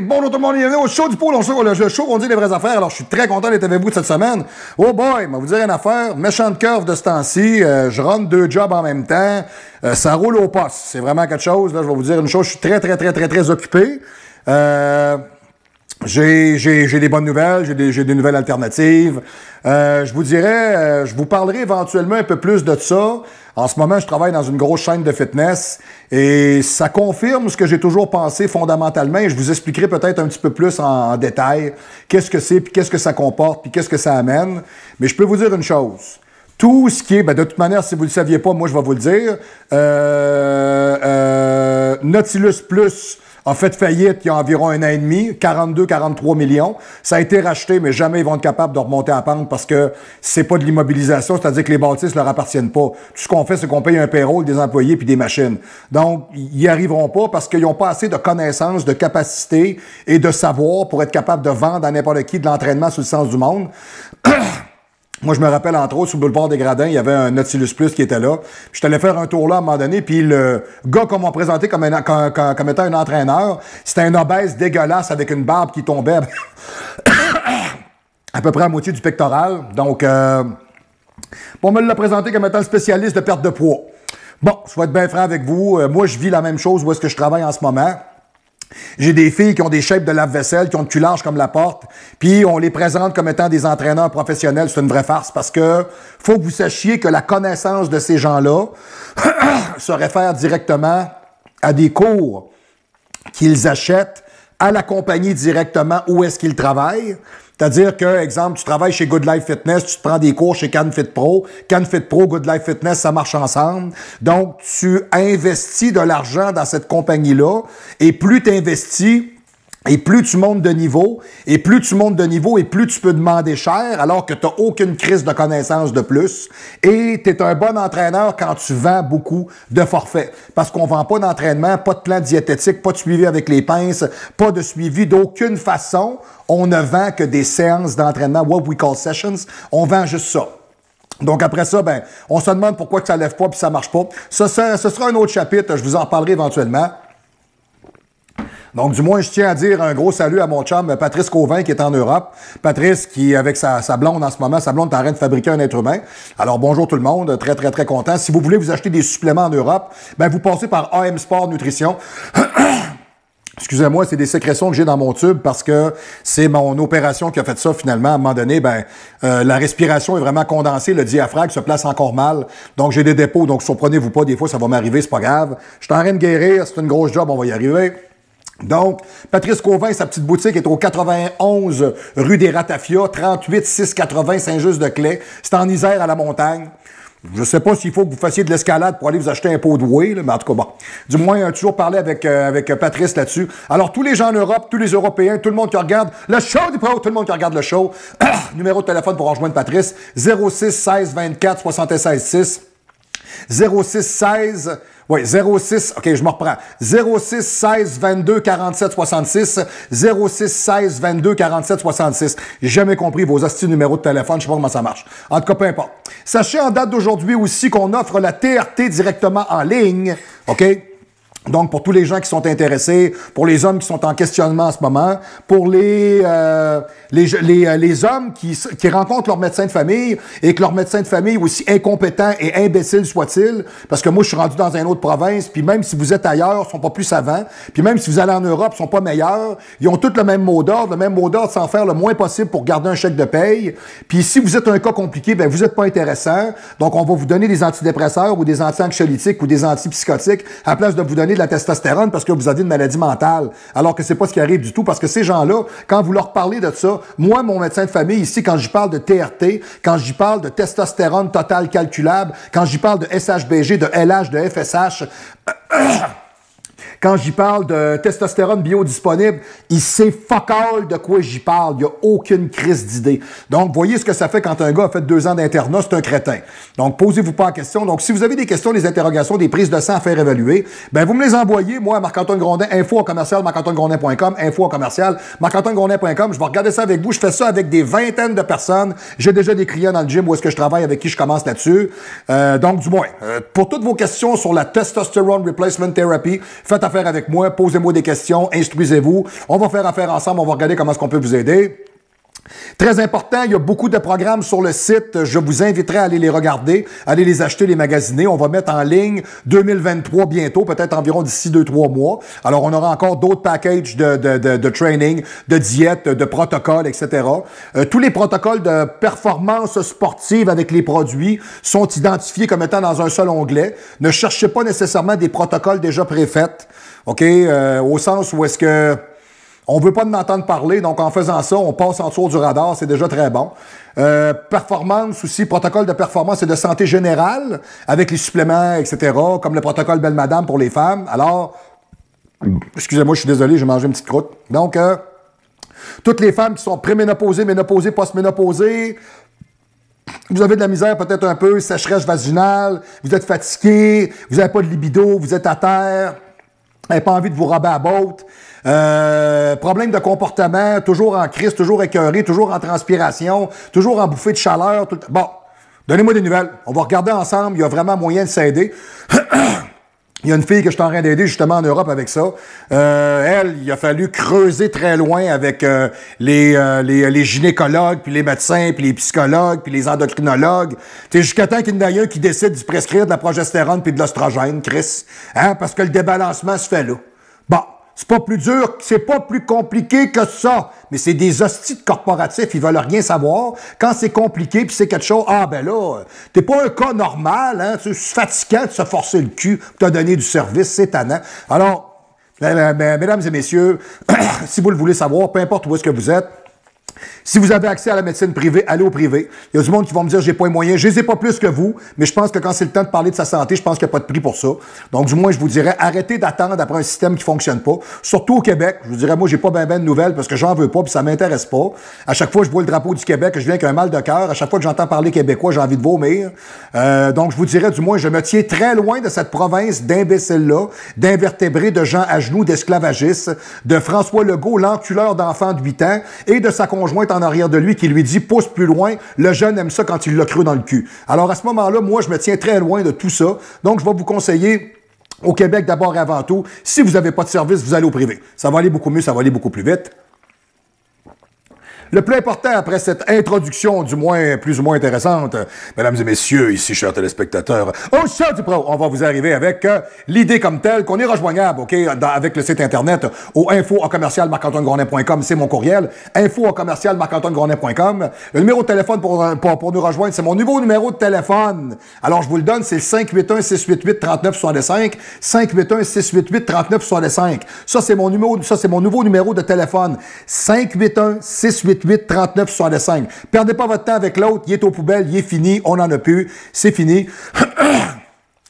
Bonjour tout le monde, bienvenue au show du pot, le show qu'on dit les vraies affaires. Alors, je suis très content d'être avec vous cette semaine. Oh boy, je vais vous dire une affaire, méchante curve de ce temps-ci. Je run 2 jobs en même temps. Ça roule au poste. C'est vraiment quelque chose. Là, je vais vous dire une chose, je suis très occupé. J'ai des bonnes nouvelles, j'ai des nouvelles alternatives. Je vous dirais, je vous parlerai éventuellement un peu plus de ça. En ce moment, je travaille dans une grosse chaîne de fitness et ça confirme ce que j'ai toujours pensé fondamentalement et je vous expliquerai peut-être un petit peu plus en détail qu'est-ce que c'est, puis qu'est-ce que ça comporte, puis qu'est-ce que ça amène. Mais je peux vous dire une chose. Tout ce qui est, de toute manière, si vous ne le saviez pas, moi je vais vous le dire, Nautilus Plus a fait faillite il y a environ 1 an et demi, 42-43 millions. Ça a été racheté, mais jamais ils vont être capables de remonter à pente parce que c'est pas de l'immobilisation, c'est-à-dire que les bâtisses ne leur appartiennent pas. Tout ce qu'on fait, c'est qu'on paye un payroll, des employés puis des machines. Donc, ils n'y arriveront pas parce qu'ils n'ont pas assez de connaissances, de capacités et de savoir pour être capables de vendre à n'importe qui de l'entraînement sur le sens du monde. Moi, je me rappelle, entre autres, sur le boulevard des Gradins, il y avait un Nautilus Plus qui était là. Je suis allé faire un tour là à un moment donné, puis le gars qu'on m'a présenté comme étant un entraîneur, c'était un obèse dégueulasse avec une barbe qui tombait à peu près à moitié du pectoral. Donc, on me l'a présenté comme étant un spécialiste de perte de poids. Bon, je vais être bien franc avec vous. Moi, je vis la même chose où est-ce que je travaille en ce moment. J'ai des filles qui ont des shapes de lave-vaisselle, qui ont le cul large comme la porte, puis on les présente comme étant des entraîneurs professionnels. C'est une vraie farce parce que faut que vous sachiez que la connaissance de ces gens-là se réfère directement à des cours qu'ils achètent à la compagnie directement où est-ce qu'ils travaillent. C'est-à-dire que, exemple, tu travailles chez Good Life Fitness, tu te prends des cours chez CanFit Pro. CanFit Pro, Good Life Fitness, ça marche ensemble. Donc, tu investis de l'argent dans cette compagnie-là. Et plus tu investis, et plus tu montes de niveau, et plus tu montes de niveau, et plus tu peux demander cher, alors que tu n'as aucune crise de connaissance de plus. Et tu es un bon entraîneur quand tu vends beaucoup de forfaits. Parce qu'on ne vend pas d'entraînement, pas de plan diététique, pas de suivi avec les pinces, pas de suivi d'aucune façon. On ne vend que des séances d'entraînement, what we call sessions. On vend juste ça. Donc après ça, on se demande pourquoi que ça ne lève pas puis ça marche pas. Ce sera un autre chapitre, je vous en reparlerai éventuellement. Donc, du moins, je tiens à dire un gros salut à mon chum Patrice Cauvin qui est en Europe. Patrice qui, avec sa blonde en ce moment, sa blonde est en train de fabriquer un être humain. Alors, bonjour tout le monde, très content. Si vous voulez vous acheter des suppléments en Europe, vous passez par AM Sport Nutrition. Excusez-moi, c'est des sécrétions que j'ai dans mon tube parce que c'est mon opération qui a fait ça finalement. À un moment donné, la respiration est vraiment condensée, le diaphragme se place encore mal. Donc, j'ai des dépôts, donc surprenez-vous pas, des fois ça va m'arriver, c'est pas grave. Je suis en train de guérir, c'est une grosse job, on va y arriver. Donc, Patrice Cauvin, sa petite boutique est au 91 rue des Ratafias, 38 680 Saint-Just-de-Claye. C'est en Isère à la montagne. Je sais pas s'il faut que vous fassiez de l'escalade pour aller vous acheter un pot de whey, mais en tout cas, bon. Du moins, toujours parler avec Patrice là-dessus. Alors, tous les gens en Europe, tous les Européens, tout le monde qui regarde le show du pro, tout le monde qui regarde le show, numéro de téléphone pour rejoindre Patrice, 06 16 24 76 6. 06 16, oui, 06, OK, je me reprends. 06 16 22 47 66, 06 16 22 47 66. J'ai jamais compris vos hosties numéros de téléphone, je sais pas comment ça marche. En tout cas, peu importe. Sachez en date d'aujourd'hui aussi qu'on offre la TRT directement en ligne, OK? Donc, pour tous les gens qui sont intéressés, pour les hommes qui sont en questionnement en ce moment, pour les hommes qui rencontrent leur médecin de famille et que leur médecin de famille, aussi incompétent et imbécile soit-il, parce que moi, je suis rendu dans une autre province, puis même si vous êtes ailleurs, ils sont pas plus savants, puis même si vous allez en Europe, ils sont pas meilleurs, ils ont tous le même mot d'ordre sans faire le moins possible pour garder un chèque de paye. Puis si vous êtes un cas compliqué, vous êtes pas intéressant, donc on va vous donner des antidépresseurs ou des anti-anxiolytiques ou des antipsychotiques à la place de vous donner de la testostérone parce que vous avez une maladie mentale, alors que c'est pas ce qui arrive du tout, parce que ces gens-là, quand vous leur parlez de ça, moi, mon médecin de famille ici, quand j'y parle de TRT, quand j'y parle de testostérone totale calculable, quand j'y parle de SHBG, de LH, de FSH, quand j'y parle de testostérone biodisponible, il sait fuck all de quoi j'y parle. Il n'y a aucune crise d'idée. Donc, voyez ce que ça fait quand un gars a fait 2 ans d'internat, c'est un crétin. Donc, posez-vous pas la question. Donc, si vous avez des questions, des interrogations, des prises de sang à faire évaluer, vous me les envoyez, moi, à Marc-Antoine Grondin, info@marc-antoine-grondin.com, info@marc-antoine-grondin.com. Je vais regarder ça avec vous. Je fais ça avec des vingtaines de personnes. J'ai déjà des clients dans le gym où est-ce que je travaille, avec qui je commence là-dessus. Donc, du moins, pour toutes vos questions sur la testosterone replacement therapy, faites affaire avec moi, posez-moi des questions, instruisez-vous. On va faire affaire ensemble, on va regarder comment est-ce qu'on peut vous aider. Très important, il y a beaucoup de programmes sur le site. Je vous inviterai à aller les regarder, aller les acheter, les magasiner. On va mettre en ligne 2023 bientôt, peut-être environ d'ici 2-3 mois. Alors, on aura encore d'autres packages de training, de diète, de protocoles, etc. Tous les protocoles de performance sportive avec les produits sont identifiés comme étant dans un seul onglet. Ne cherchez pas nécessairement des protocoles déjà préfaits, OK? Au sens où est-ce que on veut pas en entendre parler, donc en faisant ça, on passe en dessous du radar, c'est déjà très bon. Performance aussi, protocole de performance et de santé générale, avec les suppléments, etc., comme le protocole Belle Madame pour les femmes. Alors, excusez-moi, je suis désolé, j'ai mangé une petite croûte. Donc, toutes les femmes qui sont préménopausées, ménopausées, post-ménopausées, vous avez de la misère peut-être un peu, sécheresse vaginale, vous êtes fatigué, vous n'avez pas de libido, vous êtes à terre, vous n'avez pas envie de vous rabattre à botte. Problème de comportement, toujours en crise, toujours écœuré, toujours en transpiration, toujours en bouffée de chaleur. Bon, donnez-moi des nouvelles. On va regarder ensemble. Il y a vraiment moyen de s'aider. Il y a une fille que je suis en train d'aider justement en Europe avec ça. Elle, il a fallu creuser très loin avec les gynécologues, puis les médecins, puis les psychologues, puis les endocrinologues. C'est jusqu'à temps qu'il y en ait un qui décide de se prescrire de la progestérone puis de l'ostrogène, Chris. Hein? Parce que le débalancement se fait là. Bon. C'est pas plus dur, c'est pas plus compliqué que ça. Mais c'est des hosties de corporatifs, ils veulent rien savoir. Quand c'est compliqué puis c'est quelque chose, ah ben là, t'es pas un cas normal, hein. C'est fatigant de se forcer le cul pour te donner du service, c'est tannant. Alors, mesdames et messieurs, si vous le voulez savoir, peu importe où est-ce que vous êtes, si vous avez accès à la médecine privée, allez au privé. Il y a du monde qui vont me dire, j'ai pas les moyens. Je les ai pas plus que vous, mais je pense que quand c'est le temps de parler de sa santé, je pense qu'il n'y a pas de prix pour ça. Donc, du moins, je vous dirais, arrêtez d'attendre après un système qui fonctionne pas. Surtout au Québec. Je vous dirais, moi, j'ai pas ben de nouvelles parce que j'en veux pas puis ça m'intéresse pas. À chaque fois que je vois le drapeau du Québec, je viens avec un mal de cœur. À chaque fois que j'entends parler québécois, j'ai envie de vomir. Donc, je vous dirais, du moins, je me tiens très loin de cette province d'imbéciles-là, d'invertébrés, de gens à genoux, d'esclavagistes, de François Legault, l'enculeur d'enfants de 8 ans, et de sa conjointe en arrière de lui qui lui dit « pousse plus loin », le jeune aime ça quand il l'a cru dans le cul. Alors à ce moment-là, moi, je me tiens très loin de tout ça. Donc, je vais vous conseiller au Québec d'abord et avant tout, si vous n'avez pas de service, vous allez au privé. Ça va aller beaucoup mieux, ça va aller beaucoup plus vite. Le plus important après cette introduction, du moins plus ou moins intéressante, mesdames et messieurs, ici, chers téléspectateurs, au show du pro, on va vous arriver avec l'idée comme telle qu'on est rejoignable, OK, avec le site internet au info@marc-antoine-grondin.com, c'est mon courriel, info@marc-antoine-grondin.com. Le numéro de téléphone pour nous rejoindre, c'est mon nouveau numéro de téléphone. Alors, je vous le donne, c'est le 581-688-3965, 581-688-3965. Ça, c'est mon nouveau numéro de téléphone. 581-688-3965. Perdez pas votre temps avec l'autre, il est aux poubelles, il est fini, on n'en a plus, c'est fini.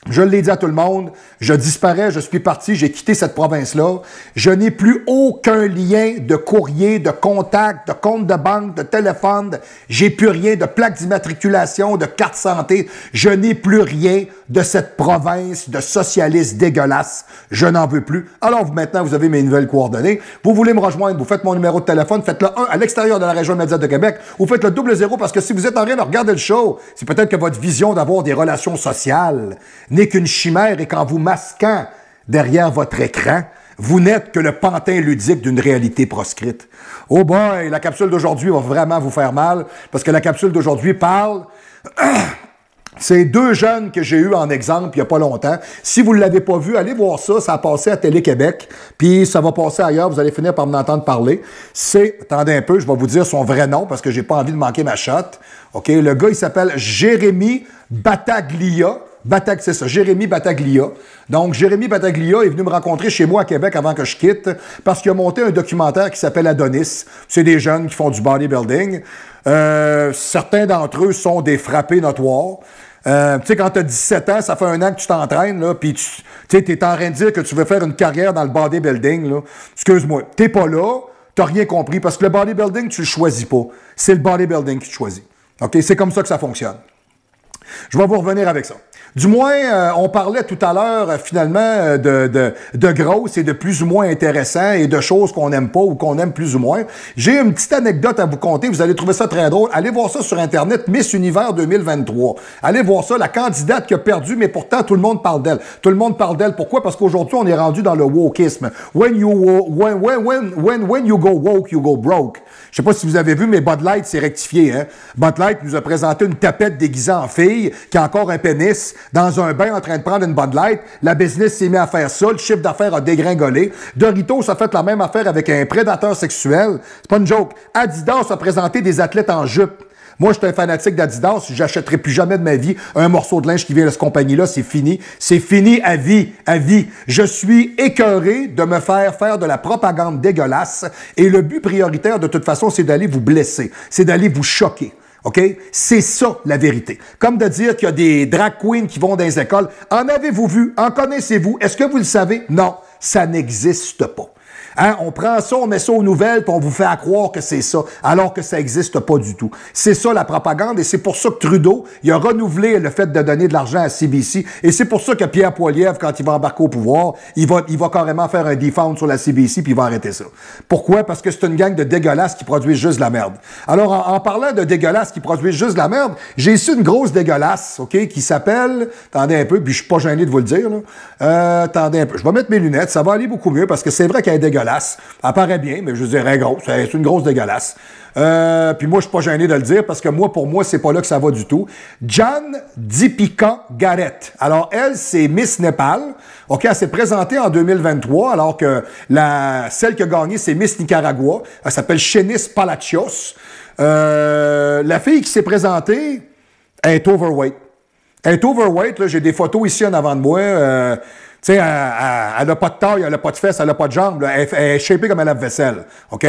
Je l'ai dit à tout le monde, je disparais, je suis parti, j'ai quitté cette province-là. Je n'ai plus aucun lien de courrier, de contact, de compte de banque, de téléphone. J'ai plus rien de plaque d'immatriculation, de carte santé. Je n'ai plus rien de cette province de socialistes dégueulasses. Je n'en veux plus. Alors maintenant, vous avez mes nouvelles coordonnées. Vous voulez me rejoindre, vous faites mon numéro de téléphone, faites-le 1 à l'extérieur de la région immédiate de Québec, ou faites le 00 parce que si vous êtes en train de regarder le show, c'est peut-être que votre vision d'avoir des relations sociales n'est qu'une chimère et qu'en vous masquant derrière votre écran, vous n'êtes que le pantin ludique d'une réalité proscrite. Oh boy, la capsule d'aujourd'hui va vraiment vous faire mal parce que la capsule d'aujourd'hui parle... C'est deux jeunes que j'ai eus en exemple il n'y a pas longtemps. Si vous ne l'avez pas vu, allez voir ça. Ça a passé à Télé-Québec. Puis ça va passer ailleurs. Vous allez finir par m'en entendre parler. Attendez un peu, je vais vous dire son vrai nom parce que j'ai pas envie de manquer ma shot. OK, le gars, il s'appelle Jérémy Battaglia. C'est ça, Jérémy Battaglia. Donc, Jérémy Battaglia est venu me rencontrer chez moi à Québec avant que je quitte parce qu'il a monté un documentaire qui s'appelle Adonis. C'est des jeunes qui font du bodybuilding. Certains d'entre eux sont des frappés notoires. Tu sais, quand tu as 17 ans, ça fait 1 an que tu t'entraînes, là, puis tu es en train de dire que tu veux faire une carrière dans le bodybuilding, là. Excuse-moi, t'es pas là, t'as rien compris, parce que le bodybuilding, tu le choisis pas. C'est le bodybuilding qui te choisit. OK? C'est comme ça que ça fonctionne. Je vais vous revenir avec ça. Du moins, on parlait tout à l'heure, finalement, de grosses et de plus ou moins intéressants et de choses qu'on n'aime pas ou qu'on aime plus ou moins. J'ai une petite anecdote à vous conter. Vous allez trouver ça très drôle. Allez voir ça sur Internet, Miss Univers 2023. Allez voir ça, la candidate qui a perdu, mais pourtant, tout le monde parle d'elle. Tout le monde parle d'elle. Pourquoi? Parce qu'aujourd'hui, on est rendu dans le wokisme. When you go woke, you go broke. Je sais pas si vous avez vu, mais Bud Light s'est rectifié. Hein? Bud Light nous a présenté une tapette déguisée en fille qui a encore un pénis dans un bain en train de prendre une Bud Light. La business s'est mis à faire ça. Le chiffre d'affaires a dégringolé. Doritos a fait la même affaire avec un prédateur sexuel. C'est pas une joke. Adidas a présenté des athlètes en jupe. Moi, je suis un fanatique d'Adidas. J'achèterai plus jamais de ma vie un morceau de linge qui vient de cette compagnie-là. C'est fini. C'est fini à vie. À vie. Je suis écœuré de me faire de la propagande dégueulasse. Et le but prioritaire, de toute façon, c'est d'aller vous blesser. C'est d'aller vous choquer. OK? C'est ça, la vérité. Comme de dire qu'il y a des drag queens qui vont dans les écoles. En avez-vous vu? En connaissez-vous? Est-ce que vous le savez? Non. Ça n'existe pas. Hein? On prend ça, on met ça aux nouvelles, puis on vous fait à croire que c'est ça, alors que ça n'existe pas du tout. C'est ça la propagande, et c'est pour ça que Trudeau, il a renouvelé le fait de donner de l'argent à CBC, et c'est pour ça que Pierre Poilievre, quand il va embarquer au pouvoir, il va carrément faire un defund sur la CBC, puis il va arrêter ça. Pourquoi? Parce que c'est une gang de dégueulasses qui produisent juste de la merde. Alors, en parlant de dégueulasses qui produisent juste de la merde, j'ai ici une grosse dégueulasse, OK, qui s'appelle, attendez un peu, puis je suis pas gêné de vous le dire, là. Attendez un peu, je vais mettre mes lunettes, ça va aller beaucoup mieux, parce que c'est vrai qu'elle est dégueulasse. Elle paraît bien, mais je dirais grosse. C'est une grosse dégueulasse. Puis moi, je suis pas gêné de le dire parce que pour moi, c'est pas là que ça va du tout. Jan Deepika Garrett. Alors, elle, c'est Miss Népal. OK, elle s'est présentée en 2023, alors que celle qui a gagné, c'est Miss Nicaragua. Elle s'appelle Shenis Palacios. La fille qui s'est présentée, elle est overweight. Elle est overweight, là, j'ai des photos ici en avant de moi. Tu sais, elle n'a pas de taille, elle n'a pas de fesses, elle n'a pas de jambes. Là. Elle est shapée comme un lave-vaisselle. OK?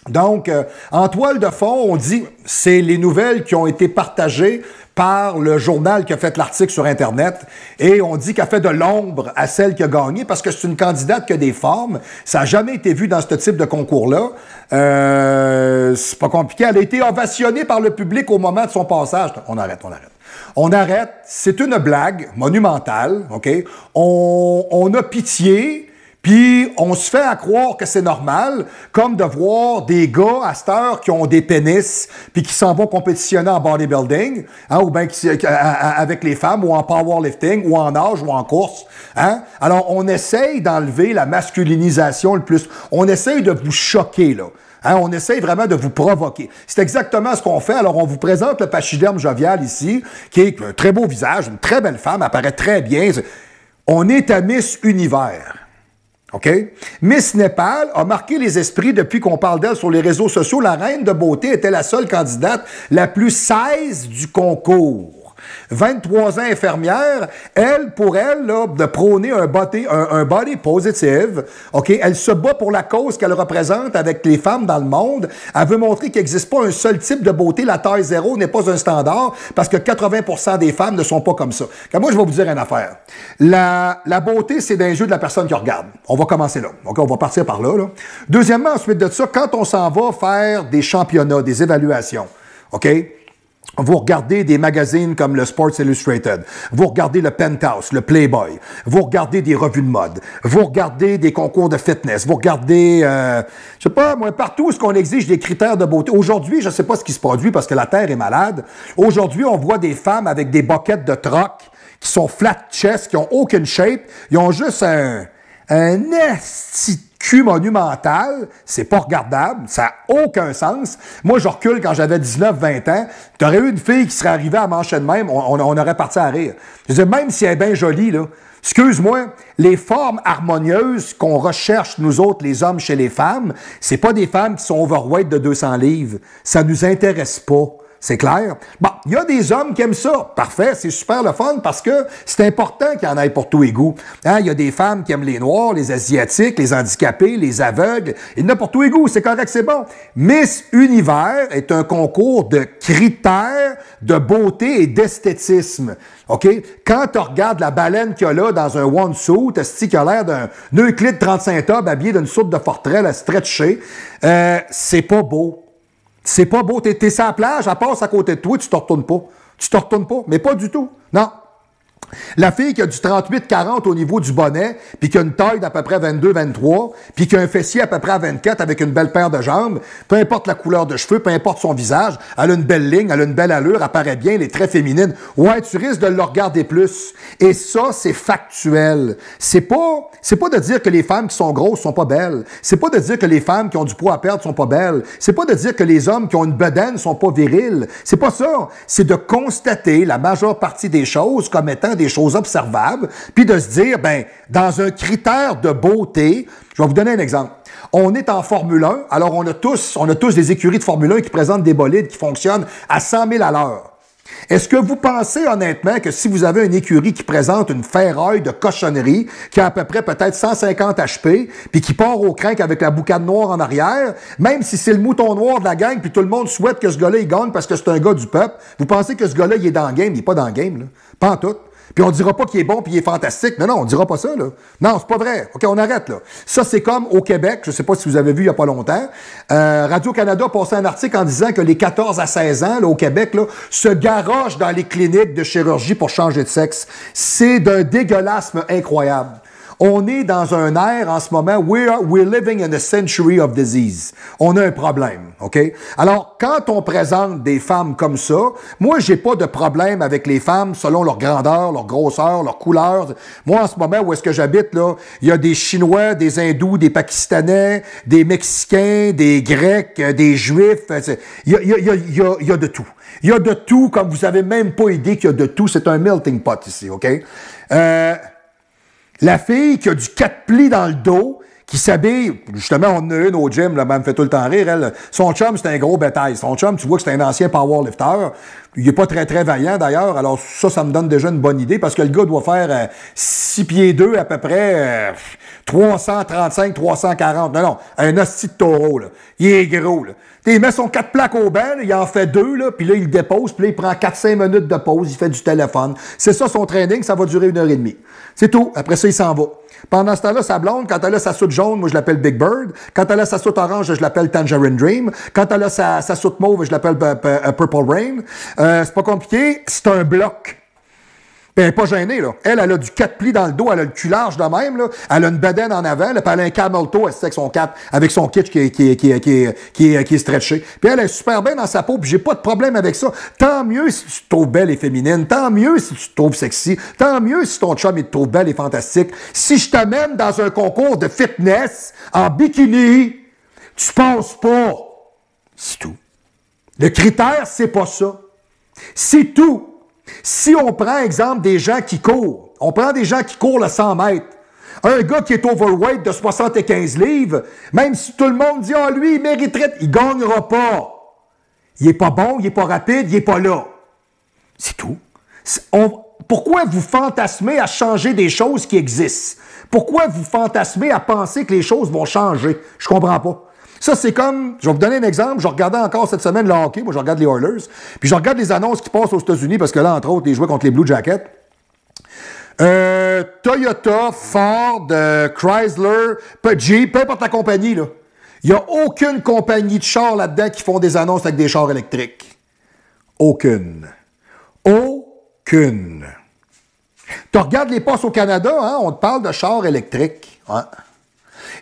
Donc, en toile de fond, on dit c'est les nouvelles qui ont été partagées par le journal qui a fait l'article sur Internet. Et on dit qu'elle fait de l'ombre à celle qui a gagné parce que c'est une candidate qui a des formes. Ça n'a jamais été vu dans ce type de concours-là. C'est pas compliqué. Elle a été ovationnée par le public au moment de son passage. On arrête. On arrête. C'est une blague monumentale, OK? On a pitié, puis on se fait à croire que c'est normal, comme de voir des gars à cette heure qui ont des pénis, puis qui s'en vont compétitionner en bodybuilding, hein, ou bien avec les femmes, ou en powerlifting, ou en nage, ou en course. Hein? Alors, on essaye d'enlever la masculinisation le plus. On essaye de vous choquer, là. Hein, on essaye vraiment de vous provoquer. C'est exactement ce qu'on fait. Alors, on vous présente le pachyderme jovial ici, qui est un très beau visage, une très belle femme, apparaît très bien. On est à Miss Univers. OK? Miss Népal a marqué les esprits depuis qu'on parle d'elle sur les réseaux sociaux. La reine de beauté était la seule candidate la plus 16 du concours. 23 ans infirmière, pour elle, là, de prôner un body positive, OK? Elle se bat pour la cause qu'elle représente avec les femmes dans le monde. Elle veut montrer qu'il n'existe pas un seul type de beauté. La taille zéro n'est pas un standard parce que 80% des femmes ne sont pas comme ça. Car moi, je vais vous dire une affaire. La beauté, c'est dans les yeux de la personne qui regarde. On va commencer là. OK? On va partir par là. Deuxièmement, ensuite de ça, quand on s'en va faire des championnats, des évaluations, OK? Vous regardez des magazines comme le Sports Illustrated, vous regardez le Penthouse, le Playboy, vous regardez des revues de mode, vous regardez des concours de fitness, vous regardez, je sais pas, moi, partout où on exige des critères de beauté. Aujourd'hui, je sais pas ce qui se produit parce que la Terre est malade. Aujourd'hui, on voit des femmes avec des boquettes de troc qui sont flat chest, qui ont aucune shape. Ils ont juste un esti cul monumental, c'est pas regardable, ça n'a aucun sens. Moi, je recule quand j'avais 19-20 ans, t'aurais eu une fille qui serait arrivée à manger de même, on aurait parti à rire. Je veux dire, même si elle est bien jolie, là, excuse-moi, les formes harmonieuses qu'on recherche, nous autres, les hommes, chez les femmes, c'est pas des femmes qui sont overweight de 200 livres. Ça nous intéresse pas. C'est clair? Bon, il y a des hommes qui aiment ça. Parfait, c'est super le fun parce que c'est important qu'il y en ait pour tous les goûts. Hein? Il y a des femmes qui aiment les Noirs, les Asiatiques, les handicapés, les aveugles. Il y en a pour tous les goûts, c'est correct, c'est bon. Miss Univers est un concours de critères de beauté et d'esthétisme. OK? Quand tu regardes la baleine qu'il y a là dans un one-suit, qui a l'air d'un Euclide 35 tomes habillé d'une soute de forterelle à stretcher, c'est pas beau. C'est pas beau. T'es sur la plage, elle passe à côté de toi, tu te retournes pas. Tu te retournes pas, mais pas du tout. Non. La fille qui a du 38-40 au niveau du bonnet, puis qui a une taille d'à peu près 22-23, puis qui a un fessier à peu près à 24 avec une belle paire de jambes, peu importe la couleur de cheveux, peu importe son visage, elle a une belle ligne, elle a une belle allure, elle paraît bien, elle est très féminine. Ouais, tu risques de le regarder plus. Et ça, c'est factuel. C'est pas de dire que les femmes qui sont grosses sont pas belles. C'est pas de dire que les femmes qui ont du poids à perdre sont pas belles. C'est pas de dire que les hommes qui ont une bedaine sont pas virils. C'est pas ça. C'est de constater la majeure partie des choses comme étant des choses observables, puis de se dire, ben, dans un critère de beauté, je vais vous donner un exemple. On est en Formule 1, alors on a tous des écuries de Formule 1 qui présentent des bolides qui fonctionnent à 100 000 à l'heure. Est-ce que vous pensez honnêtement que si vous avez une écurie qui présente une ferraille de cochonnerie, qui a à peu près peut-être 150 HP, puis qui part au crank avec la boucane noire en arrière, même si c'est le mouton noir de la gang, puis tout le monde souhaite que ce gars-là il gagne parce que c'est un gars du peuple, vous pensez que ce gars-là il est dans le game? Il n'est pas dans le game, là. Pas en tout. Puis on dira pas qu'il est bon puis il est fantastique. Non, on dira pas ça, là. Non, c'est pas vrai. OK, on arrête, là. Ça, c'est comme au Québec, je sais pas si vous avez vu il y a pas longtemps, Radio-Canada a passé un article en disant que les 14 à 16 ans, là, au Québec, là, se garochent dans les cliniques de chirurgie pour changer de sexe. C'est d'un dégueulasme incroyable. On est dans un ère en ce moment, we're living in a century of disease. On a un problème, OK? Alors, quand on présente des femmes comme ça, moi, j'ai pas de problème avec les femmes selon leur grandeur, leur grosseur, leur couleur. Moi, en ce moment, où est-ce que j'habite, là, il y a des Chinois, des Hindous, des Pakistanais, des Mexicains, des Grecs, des Juifs. Il y a de tout. Il y a de tout, comme vous avez même pas idée qu'il y a de tout. C'est un melting pot ici, OK? La fille qui a du 4 plis dans le dos, qui s'habille, justement, on en a une au gym, là, elle me fait tout le temps rire, elle. Son chum, c'est un gros bétail. Son chum, tu vois que c'est un ancien powerlifter. Il est pas très, très vaillant, d'ailleurs. Alors, ça me donne déjà une bonne idée, parce que le gars doit faire 6 pieds 2, à peu près 335, 340. Non, un hostie de taureau, là. Il est gros, là. Il met son 4 plaques au banc, là, il en fait 2, là, puis là, il le dépose, puis là, il prend 4-5 minutes de pause, il fait du téléphone. C'est ça, son training, ça va durer 1h30. C'est tout. Après ça, il s'en va. Pendant ce temps-là, sa blonde, quand elle a sa soute jaune, moi, je l'appelle Big Bird. Quand elle a sa soute orange, je l'appelle Tangerine Dream. Quand elle a sa soute mauve, je l'appelle Purple Rain. C'est pas compliqué, c'est un bloc. Elle n'est pas gênée, là. Elle a du 4 plis dans le dos, elle a le cul large de même, là. Elle a une bedaine en avant, là, puis elle a un camel toe avec son kitsch qui est stretché. Puis elle est super bien dans sa peau, puis j'ai pas de problème avec ça. Tant mieux si tu te trouves belle et féminine, tant mieux si tu te trouves sexy, tant mieux si ton chum il te trouve belle et fantastique. Si je t'amène dans un concours de fitness en bikini, tu penses pas. C'est tout. Le critère, c'est pas ça. C'est tout. Si on prend, exemple, des gens qui courent, on prend des gens qui courent le 100 mètres, un gars qui est overweight de 75 livres, même si tout le monde dit « Ah, lui, il mériterait... » il gagnera pas. Il est pas bon, il est pas rapide, il est pas là. C'est tout. Pourquoi vous fantasmez à changer des choses qui existent? Pourquoi vous fantasmez à penser que les choses vont changer? Je comprends pas. Ça, c'est comme, je vais vous donner un exemple, je regardais encore cette semaine le hockey, moi je regarde les Oilers, puis je regarde les annonces qui passent aux États-Unis, parce que là, entre autres, ils jouaient contre les Blue Jackets. Toyota, Ford, Chrysler, Jeep, peu importe la compagnie, là. Il n'y a aucune compagnie de chars là-dedans qui font des annonces avec des chars électriques. Aucune. Aucune. Tu regardes les postes au Canada, hein, on te parle de chars électriques. Hein.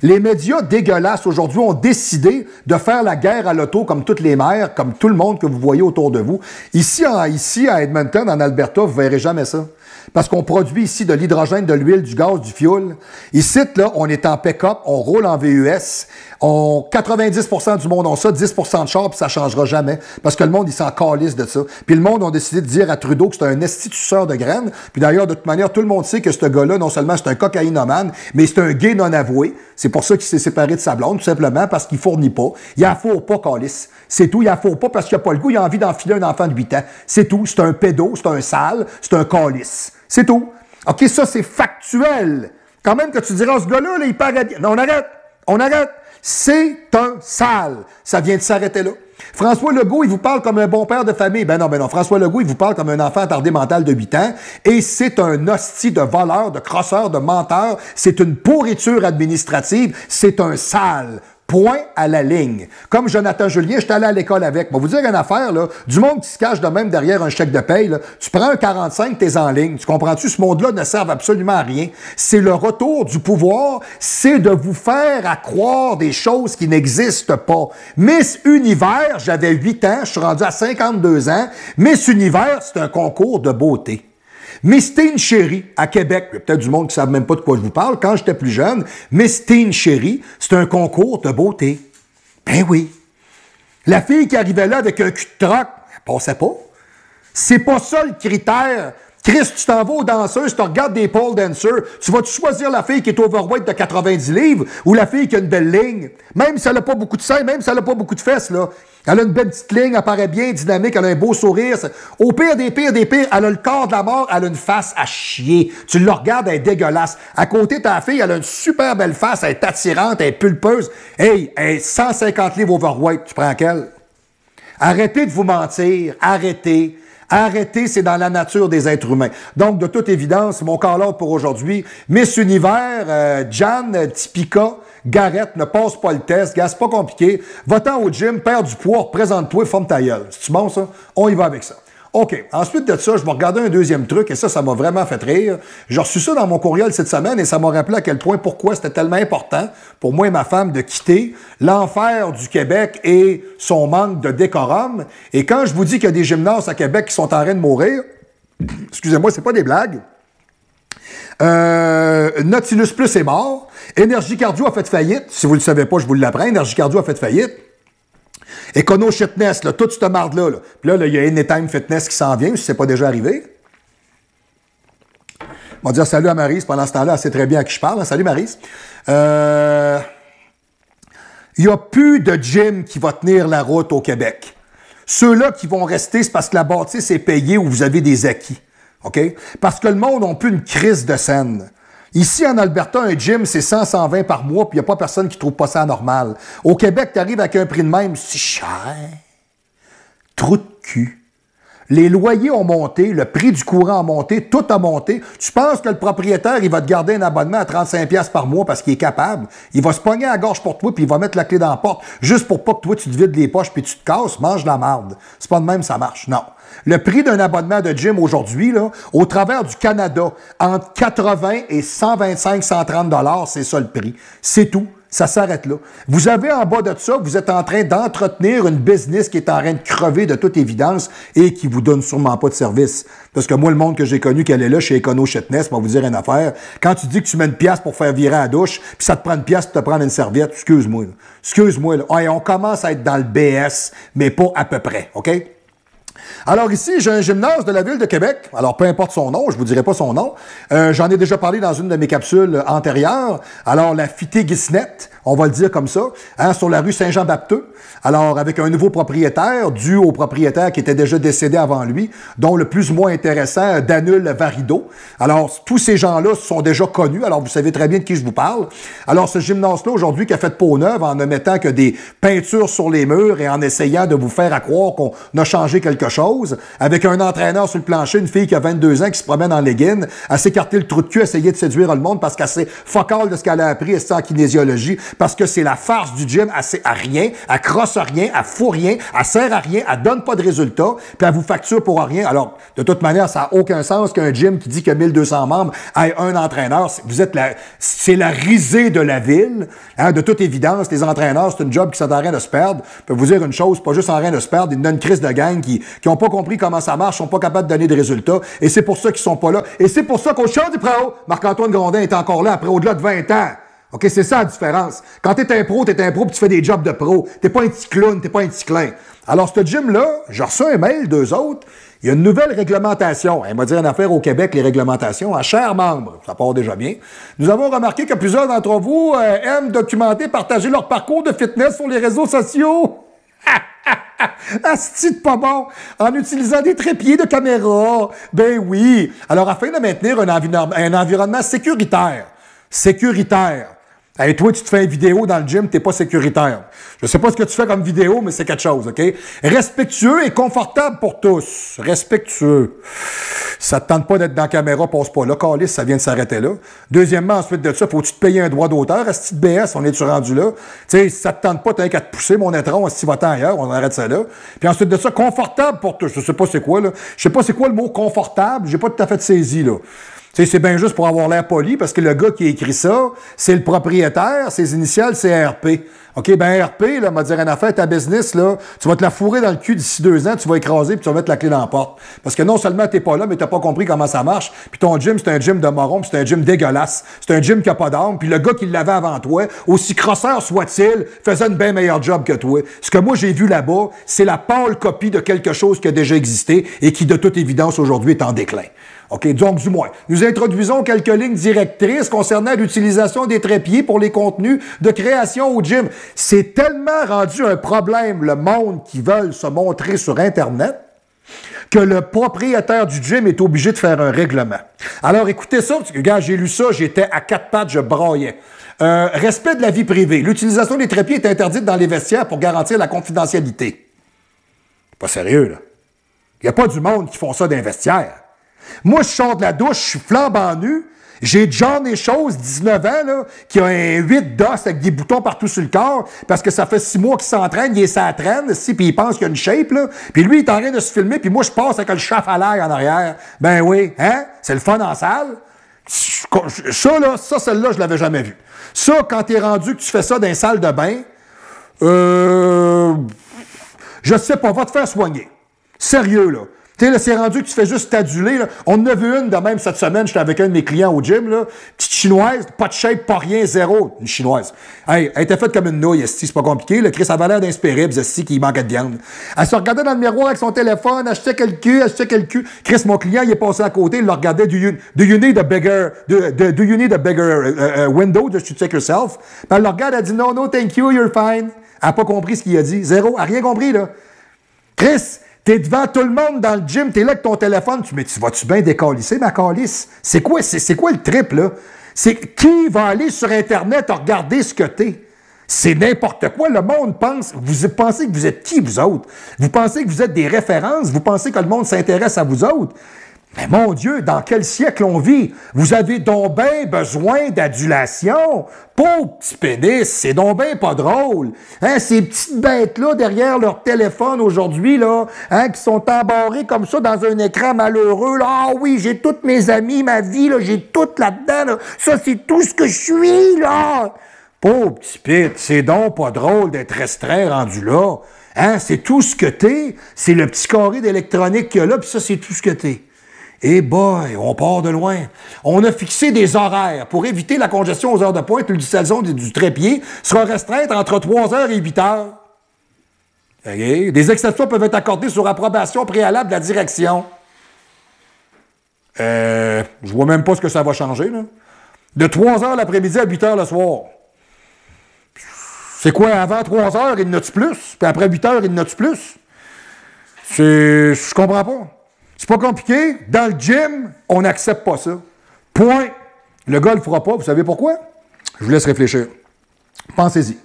Les médias dégueulasses aujourd'hui ont décidé de faire la guerre à l'auto comme toutes les mères, comme tout le monde que vous voyez autour de vous. Ici à Edmonton, en Alberta, vous ne verrez jamais ça. Parce qu'on produit ici de l'hydrogène, de l'huile, du gaz, du fioul. Ici, là, on est en pick-up, on roule en VUS. 90% du monde ont ça, 10% de char, puis ça changera jamais. Parce que le monde, il s'en calisse de ça. Puis le monde a décidé de dire à Trudeau que c'est un instituteur de graines. Puis d'ailleurs, de toute manière, tout le monde sait que ce gars-là, non seulement c'est un cocaïnomane, mais c'est un gay non avoué. C'est pour ça qu'il s'est séparé de sa blonde, tout simplement, parce qu'il fournit pas. Il affaire pas, calice. C'est tout, il affaire pas parce qu'il a pas le goût, il a envie d'enfiler un enfant de 8 ans. C'est tout, c'est un pédo, c'est un sale, c'est un calice. C'est tout. OK, ça, c'est factuel. Quand même que tu diras, oh, ce gars-là, là, il paraît bien. Non, on arrête. On arrête. C'est un sale. Ça vient de s'arrêter là. François Legault, il vous parle comme un bon père de famille. Ben non. François Legault, il vous parle comme un enfant attardé mental de 8 ans. Et c'est un hostie de voleur, de crosseur, de menteur. C'est une pourriture administrative. C'est un sale. Point à la ligne. Comme Jonathan Julien, j'étais allé à l'école avec. Moi, vous dire une affaire, là, du monde qui se cache de même derrière un chèque de paye, là, tu prends un 45, t'es en ligne. Tu comprends-tu? Ce monde-là ne sert absolument à rien. C'est le retour du pouvoir, c'est de vous faire à croire des choses qui n'existent pas. Miss Univers, j'avais 8 ans, je suis rendu à 52 ans. Miss Univers, c'est un concours de beauté. Miss Teen Chérie, à Québec, il y a peut-être du monde qui ne savent même pas de quoi je vous parle, quand j'étais plus jeune, Miss Teen Chérie, c'est un concours de beauté. Ben oui. La fille qui arrivait là avec un cul de troc, elle passait pas. C'est pas ça le critère. Chris, tu t'en vas aux danseuses, tu regardes des pole dancers, tu vas-tu choisir la fille qui est overweight de 90 livres ou la fille qui a une belle ligne? Même si elle n'a pas beaucoup de seins, même si elle n'a pas beaucoup de fesses, là. Elle a une belle petite ligne, elle paraît bien dynamique, elle a un beau sourire. Au pire des pires, elle a le corps de la mort, elle a une face à chier. Tu le regardes, elle est dégueulasse. À côté, ta fille, elle a une super belle face, elle est attirante, elle est pulpeuse. Hey, elle est 150 livres overweight, tu prends quelle? Arrêtez de vous mentir, arrêtez. Arrêtez, c'est dans la nature des êtres humains. Donc, de toute évidence, mon call-out pour aujourd'hui, Miss Univers, Jan Tipika, Garrett, ne passe pas le test, gars, c'est pas compliqué. Va-t'en au gym, perds du poids, représente-toi, forme ta gueule. C'est-tu bon, ça? On y va avec ça. OK. Ensuite de ça, je vais regarder un deuxième truc, et ça m'a vraiment fait rire. J'ai reçu ça dans mon courriel cette semaine, et ça m'a rappelé à quel point, pourquoi c'était tellement important pour moi et ma femme de quitter l'enfer du Québec et son manque de décorum. Et quand je vous dis qu'il y a des gymnases à Québec qui sont en train de mourir, excusez-moi, c'est pas des blagues. Nautilus Plus est mort. Énergie Cardio a fait faillite. Si vous ne le savez pas, je vous l'apprends. Énergie Cardio a fait faillite. Econo Fitness, là, toute cette marde-là. Là. Puis là, il y a Anytime Fitness qui s'en vient, si ce n'est pas déjà arrivé. On va dire salut à Maryse. Pendant ce temps-là, elle sait très bien à qui je parle. Hein. Salut Maryse. Il n'y a plus de gym qui va tenir la route au Québec. Ceux-là qui vont rester, c'est parce que la bâtisse est payée ou vous avez des acquis. OK? Parce que le monde n'a plus une crise de scène. Ici, en Alberta, un gym, c'est 100-120 par mois, puis il n'y a pas personne qui trouve pas ça normal. Au Québec, tu arrives avec un prix de même, c'est cher. Trou de cul. Les loyers ont monté, le prix du courant a monté, tout a monté. Tu penses que le propriétaire, il va te garder un abonnement à 35$ par mois parce qu'il est capable. Il va se pogner à la gorge pour toi, puis il va mettre la clé dans la porte, juste pour pas que toi, tu te vides les poches puis tu te casses, mange la marde. C'est pas de même, ça marche. Non. Le prix d'un abonnement de gym aujourd'hui, là, au travers du Canada, entre 80 et 125-130 $, c'est ça le prix. C'est tout. Ça s'arrête là. Vous avez en bas de ça, vous êtes en train d'entretenir une business qui est en train de crever de toute évidence et qui vous donne sûrement pas de service. Parce que moi, le monde que j'ai connu qui allait là chez Econo Fitness, va vous dire une affaire. Quand tu dis que tu mets une pièce pour faire virer à la douche, puis ça te prend une pièce pour te prendre une serviette, excuse-moi. Là. Excuse-moi. Là. Ouais, on commence à être dans le BS, mais pas à peu près, OK? Alors ici, j'ai un gymnase de la ville de Québec. Alors, peu importe son nom, je vous dirai pas son nom. J'en ai déjà parlé dans une de mes capsules antérieures. Alors, la Fité Guisnette, on va le dire comme ça, hein, sur la rue Saint-Jean-Baptiste. Alors, avec un nouveau propriétaire, dû au propriétaire qui était déjà décédé avant lui, dont le plus ou moins intéressant, Danul Varido. Alors, tous ces gens-là sont déjà connus. Alors, vous savez très bien de qui je vous parle. Alors, ce gymnase-là, aujourd'hui, qui a fait peau neuve en ne mettant que des peintures sur les murs et en essayant de vous faire à croire qu'on a changé quelque chose, avec un entraîneur sur le plancher, une fille qui a 22 ans qui se promène en legging, à s'écarter le trou de cul, essayer de séduire le monde parce qu'elle sait fuck all de ce qu'elle a appris, elle sait en kinésiologie, parce que c'est la farce du gym, elle sait à rien, elle crosse rien, elle fout rien, elle sert à rien, elle donne pas de résultats, puis elle vous facture pour rien. Alors, de toute manière, ça n'a aucun sens qu'un gym qui dit qu'il y a 1200 membres ait un entraîneur. C'est la risée de la ville. Hein, de toute évidence, les entraîneurs, c'est une job qui sont en train de se perdre. Je peux vous dire une chose, pas juste en train de se perdre, ils donnent une crise de gang qui n'ont pas compris comment ça marche, sont pas capables de donner de résultats, et c'est pour ça qu'ils sont pas là. Et c'est pour ça qu'au champ du pro, Marc-Antoine Grondin est encore là après au-delà de 20 ans. OK, c'est ça la différence. Quand t'es un pro, puis tu fais des jobs de pro. T'es pas un petit clown, t'es pas un petit clin. Alors, ce gym-là, j'ai reçu un mail d'eux autres. Il y a une nouvelle réglementation. Elle m'a dit une affaire au Québec, les réglementations. À chers membres, ça part déjà bien. Nous avons remarqué que plusieurs d'entre vous aiment documenter, partager leur parcours de fitness sur les réseaux sociaux. Asti de pas bon! En utilisant des trépieds de caméra. Ben oui! Alors, afin de maintenir un environnement sécuritaire, Hey, toi, tu te fais une vidéo dans le gym, t'es pas sécuritaire. Je sais pas ce que tu fais comme vidéo, mais c'est quelque chose, OK? Respectueux et confortable pour tous. Respectueux. Si ça te tente pas d'être dans la caméra, passe pas là. Calice, ça vient de s'arrêter là. Deuxièmement, ensuite de ça, faut-tu te payer un droit d'auteur? Est-ce que BS, on est-tu rendu là? Tu sais, si ça te tente pas, t'as qu'à te pousser, mon étron, si tu vas-t'en ailleurs, on arrête ça là. Puis ensuite de ça, confortable pour tous. Je sais pas c'est quoi, là. Je sais pas c'est quoi le mot confortable. J'ai pas tout à fait saisi, là. C'est bien juste pour avoir l'air poli, parce que le gars qui a écrit ça, c'est le propriétaire, ses initiales, c'est RP. OK, ben RP, là, m'a dire une affaire, ta business, là, tu vas te la fourrer dans le cul d'ici 2 ans, tu vas écraser, puis tu vas mettre la clé dans la porte. Parce que non seulement t'es pas là, mais t'as pas compris comment ça marche, puis ton gym, c'est un gym de moron, puis c'est un gym dégueulasse, c'est un gym qui a pas d'âme, puis le gars qui l'avait avant toi, aussi crosseur soit-il, faisait une bien meilleure job que toi. Ce que moi j'ai vu là-bas, c'est la pâle copie de quelque chose qui a déjà existé et qui, de toute évidence, aujourd'hui est en déclin. OK, donc du moins, nous introduisons quelques lignes directrices concernant l'utilisation des trépieds pour les contenus de création au gym. C'est tellement rendu un problème, le monde qui veulent se montrer sur Internet, que le propriétaire du gym est obligé de faire un règlement. Alors écoutez ça, parce que, gars, j'ai lu ça, j'étais à 4 pattes, je braillais. Respect de la vie privée. L'utilisation des trépieds est interdite dans les vestiaires pour garantir la confidentialité. C'est pas sérieux, là. Il n'y a pas du monde qui font ça dans les vestiaires. Moi, je sors de la douche, je suis flambant nu. J'ai John et Chose, 19 ans, là, qui a un 8 d'os avec des boutons partout sur le corps, parce que ça fait 6 mois qu'il s'entraîne, il est sa traîne, puis il pense qu'il a une shape, là. Puis lui, il est en train de se filmer, puis moi, je passe avec le chaf à l'air en arrière. Ben oui, hein? C'est le fun en salle. Ça, là, celle-là, je l'avais jamais vu. Ça, quand t'es rendu que tu fais ça dans une salle de bain, je sais pas, va te faire soigner. Sérieux, là. Tu sais, là, c'est rendu que tu fais juste t'aduler, là. On en a vu une de même cette semaine, j'étais avec un de mes clients au gym, là. Petite chinoise, pas de shape, pas rien, zéro. Une chinoise. Hey, elle était faite comme une nouille, esti, c'est pas compliqué. Le Chris avait l'air d'inspirer, esti, qu'il manquait de viande. Elle se regardait dans le miroir avec son téléphone, elle checkait le cul, elle checkait le cul. Chris, mon client, il est passé à côté, il le regardait, do you need a bigger, do you need a bigger window just to check yourself? Puis elle le regarde, elle dit, no, no, thank you, you're fine. Elle a pas compris ce qu'il a dit. Zéro. Elle a rien compris, là. Chris, t'es devant tout le monde dans le gym, t'es là avec ton téléphone, tu vas-tu bien décalisser, ma calisse? C'est quoi le trip, là? C'est qui va aller sur Internet regarder ce que t'es? C'est n'importe quoi. Le monde pense. Vous pensez que vous êtes qui, vous autres? Vous pensez que vous êtes des références? Vous pensez que le monde s'intéresse à vous autres? Mais mon Dieu, dans quel siècle on vit? Vous avez donc bien besoin d'adulation. Pauvre petit pénis, c'est donc bien pas drôle. Hein, ces petites bêtes-là derrière leur téléphone aujourd'hui, là, hein, qui sont embarrés comme ça dans un écran malheureux. Là. Ah oui, j'ai tous mes amis, ma vie, là, j'ai tout là-dedans. Là. Ça, c'est tout ce que je suis, là. Pauvre petit pit, c'est donc pas drôle d'être restreint rendu là. Hein, c'est tout ce que t'es. C'est le petit carré d'électronique qu'il y a là, puis ça, c'est tout ce que t'es. Eh boy, on part de loin. On a fixé des horaires pour éviter la congestion aux heures de pointe. L'utilisation du trépied sera restreinte entre 3h et 8h. Okay. Des exceptions peuvent être accordées sur approbation préalable de la direction. Je vois même pas ce que ça va changer, là. De 3h l'après-midi à 8h le soir. C'est quoi, avant 3h, il n'en a-tu plus? Puis après 8h, il n'en a-tu plus? Je comprends pas. C'est pas compliqué. Dans le gym, on n'accepte pas ça. Point. Le gars le fera pas. Vous savez pourquoi? Je vous laisse réfléchir. Pensez-y.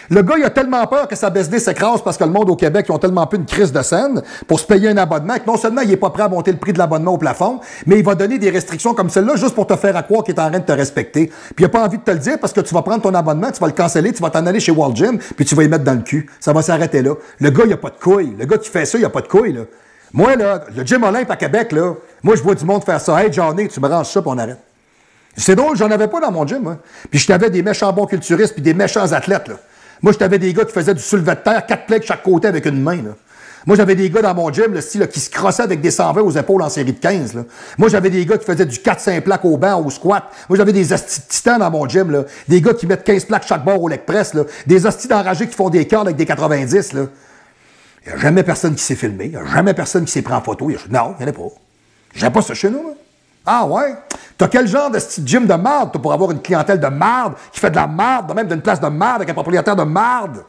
Le gars, il a tellement peur que sa business s'écrase parce que le monde au Québec, ils ont tellement peu une crise de scène pour se payer un abonnement que non seulement il n'est pas prêt à monter le prix de l'abonnement au plafond, mais il va donner des restrictions comme celle-là juste pour te faire croire qu'il est en train de te respecter. Puis il n'a pas envie de te le dire parce que tu vas prendre ton abonnement, tu vas le canceller, tu vas t'en aller chez World Gym, puis tu vas y mettre dans le cul. Ça va s'arrêter là. Le gars, il n'a pas de couilles. Le gars qui fait ça, il n'a pas de couilles, là. Moi, là, le Gym Olympe à Québec, là, moi, je vois du monde faire ça. Hey, Johnny, tu me ranges ça, puis on arrête. C'est drôle, j'en avais pas dans mon gym, moi. Puis je t'avais des méchants bons culturistes, puis des méchants athlètes, là. Moi, je t'avais des gars qui faisaient du soulevé de terre, 4 plaques de chaque côté avec une main, là. Moi, j'avais des gars dans mon gym, le style, là, qui se crossaient avec des 120 aux épaules en série de 15, là. Moi, j'avais des gars qui faisaient du 4-5 plaques au banc, au squat. Moi, j'avais des hosties de titans dans mon gym, là. Des gars qui mettent 15 plaques chaque bord au leg press, là. Des hosties d'enragés qui font des cœurs avec des 90, là. Il n'y a jamais personne qui s'est filmé. Il n'y a jamais personne qui s'est pris en photo. Non, il n'y en a pas. J'aime pas ça chez nous, là. Ah ouais? T'as quel genre de style gym de marde, toi, pour avoir une clientèle de marde, qui fait de la marde, même d'une place de marde, avec un propriétaire de marde?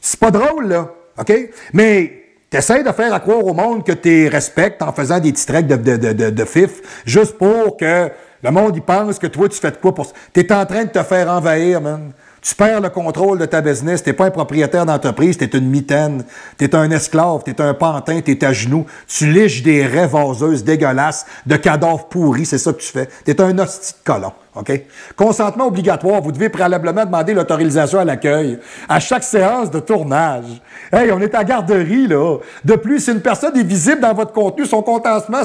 C'est pas drôle, là. OK? Mais t'essaies de faire croire au monde que tu respectes en faisant des petits tracks de fif, juste pour que Le monde, il pense que toi, tu fais de quoi pour... T'es en train de te faire envahir, man. Tu perds le contrôle de ta business. T'es pas un propriétaire d'entreprise, t'es une mitaine. T'es un esclave, t'es un pantin, t'es à genoux. Tu liches des raies vaseuses dégueulasses de cadavres pourris, c'est ça que tu fais. T'es un hostie de colon, OK? Consentement obligatoire. Vous devez préalablement demander l'autorisation à l'accueil à chaque séance de tournage. Hey, on est à garderie, là. De plus, si une personne est visible dans votre contenu, son consentement